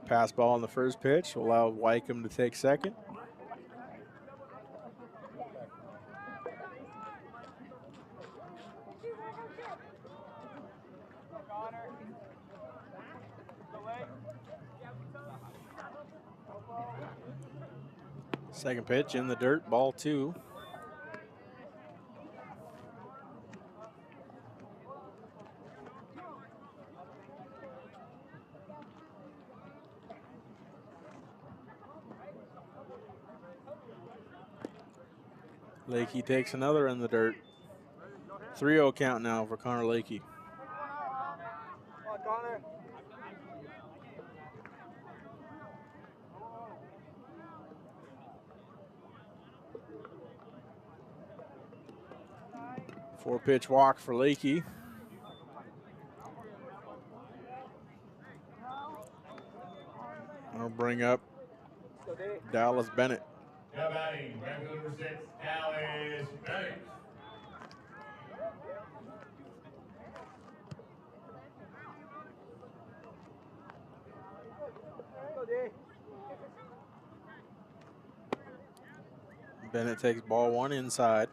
Speaker 1: Pass ball on the first pitch will allow Wycombe to take second. Second pitch in the dirt, ball 2. Leakey takes another in the dirt. 3-0 count now for Connor Leakey.
Speaker 4: Come on, Connor.
Speaker 1: Four-pitch walk for Leakey. I'll bring up Dallas Bennett.
Speaker 2: Now batting, number 6, Dallas Bennett.
Speaker 1: Bennett takes ball 1 inside.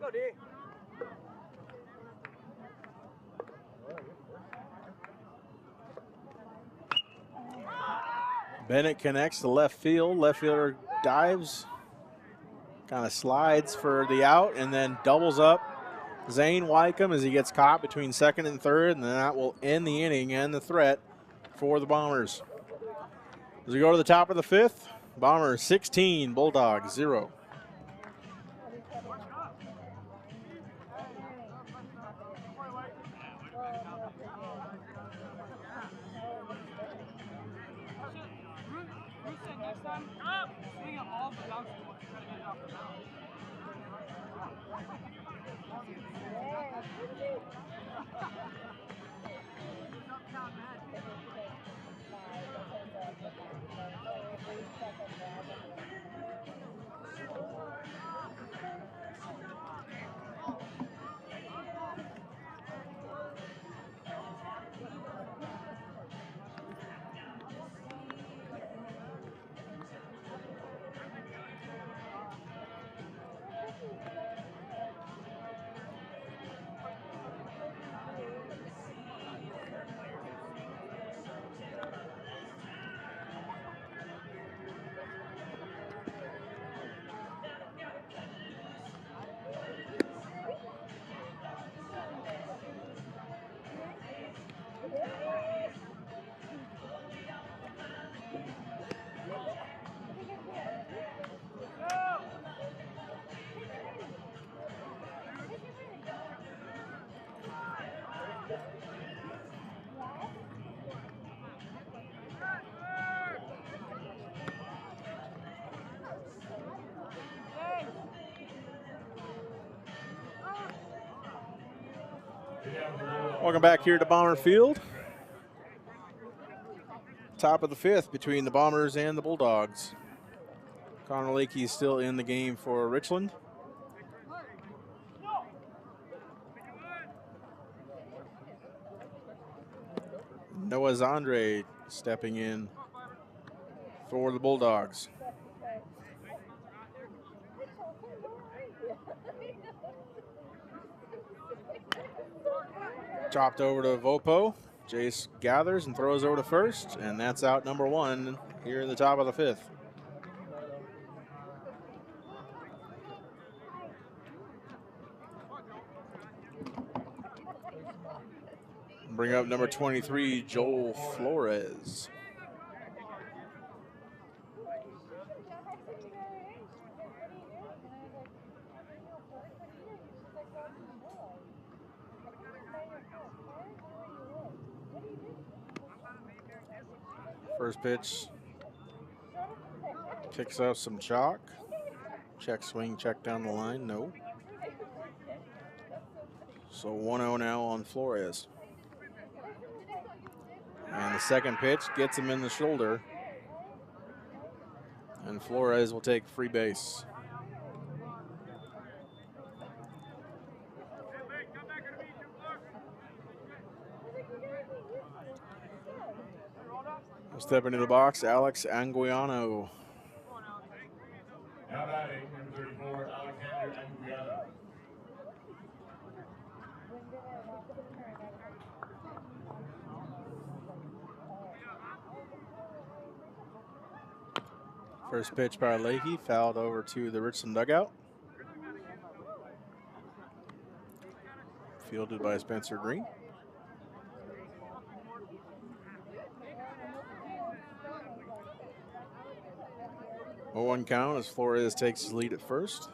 Speaker 4: Go, D.
Speaker 1: Bennett connects to left field. Left fielder dives, kind of slides for the out, and then doubles up Zane Wycombe as he gets caught between second and third, and then that will end the inning and the threat for the Bombers. As we go to the top of the fifth, Bombers 16, Bulldogs 0.
Speaker 5: Bruce said next time, swing at all the bouncy ones and try to get it off the mound.
Speaker 1: Welcome back here to Bomber Field. Top of the fifth between the Bombers and the Bulldogs. Connor Lakey still in the game for Richland. Noah Zandre stepping in for the Bulldogs. Chopped over to Vopo. Jace gathers and throws over to first, and that's out number one here in the top of the fifth. Bring up number 23, Joel Flores. First pitch, kicks out some chalk. Check swing, check down the line, no. So 1-0 now on Flores. And the second pitch gets him in the shoulder. And Flores will take free base. Step into the box, Alex Anguiano.
Speaker 2: Now batting, number 34, Alexander Anguiano.
Speaker 1: First pitch by Lakey, fouled over to the Richland dugout. Fielded by Spencer Green. 0-1 count as Flores takes his lead at first.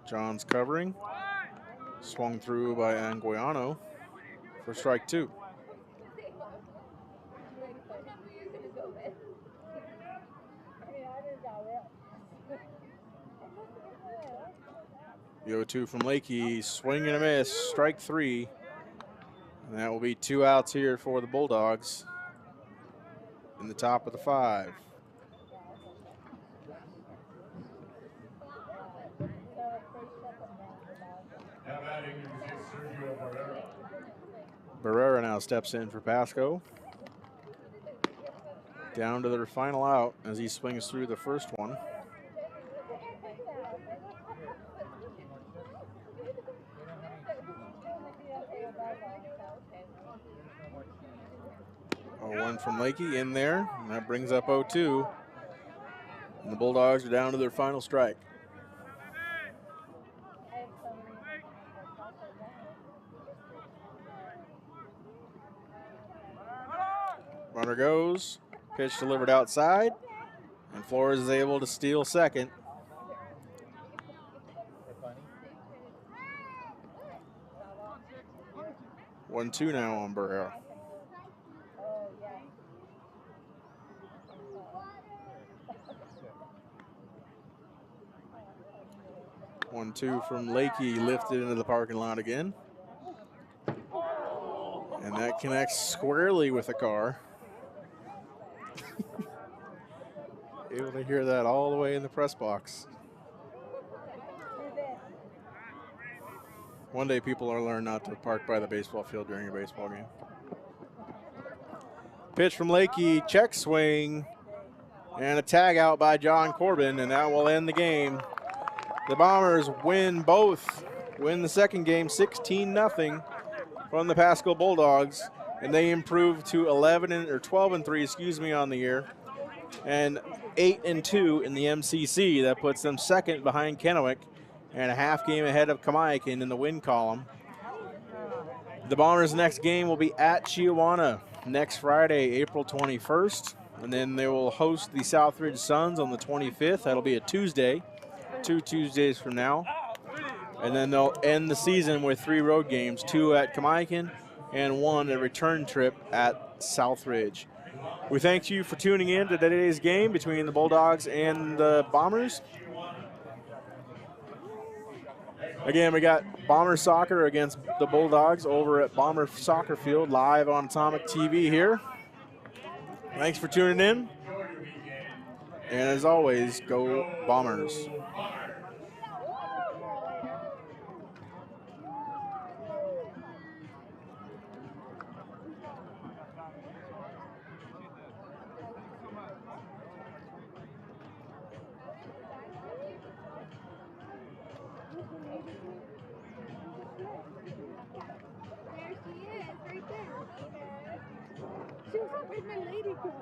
Speaker 1: John's covering. Swung through by Anguiano for strike two. The 0-2 from Lakey, swing and a miss, strike three. And that will be 2 outs here for the Bulldogs in the top of the 5.
Speaker 2: Now batting, number 6, Sergio Barrera.
Speaker 1: Barrera now steps in for Pasco. Down to their final out as he swings through the first one. One from Lakey in there, and that brings up 0-2. And the Bulldogs are down to their final strike. Runner goes. Pitch delivered outside. And Flores is able to steal second. 1-2 now on Burrow. 1-2 from Lakey, lifted into the parking lot again. And that connects squarely with the car. Able to hear that all the way in the press box. One day people will learn not to park by the baseball field during a baseball game. Pitch from Lakey, check swing, and a tag out by John Corbin, and that will end the game. The Bombers win the second game 16-0 from the Pasco Bulldogs, and they improve to 12-3, on the year, and 8-2 in the MCC. That puts them second behind Kennewick and a half game ahead of Kamiakin in the win column. The Bombers' next game will be at Chiawana next Friday, April 21st, and then they will host the Southridge Suns on the 25th. That'll be a Tuesday, 2 Tuesdays from now. And then they'll end the season with 3 road games, 2 at Kamiakin and 1 a return trip at Southridge. We thank you for tuning in to today's game between the Bulldogs and the Bombers. Again, we got Bomber Soccer against the Bulldogs over at Bomber Soccer Field, live on Atomic TV here. Thanks for tuning in. And as always, go Bombers.
Speaker 3: Where's my lady go?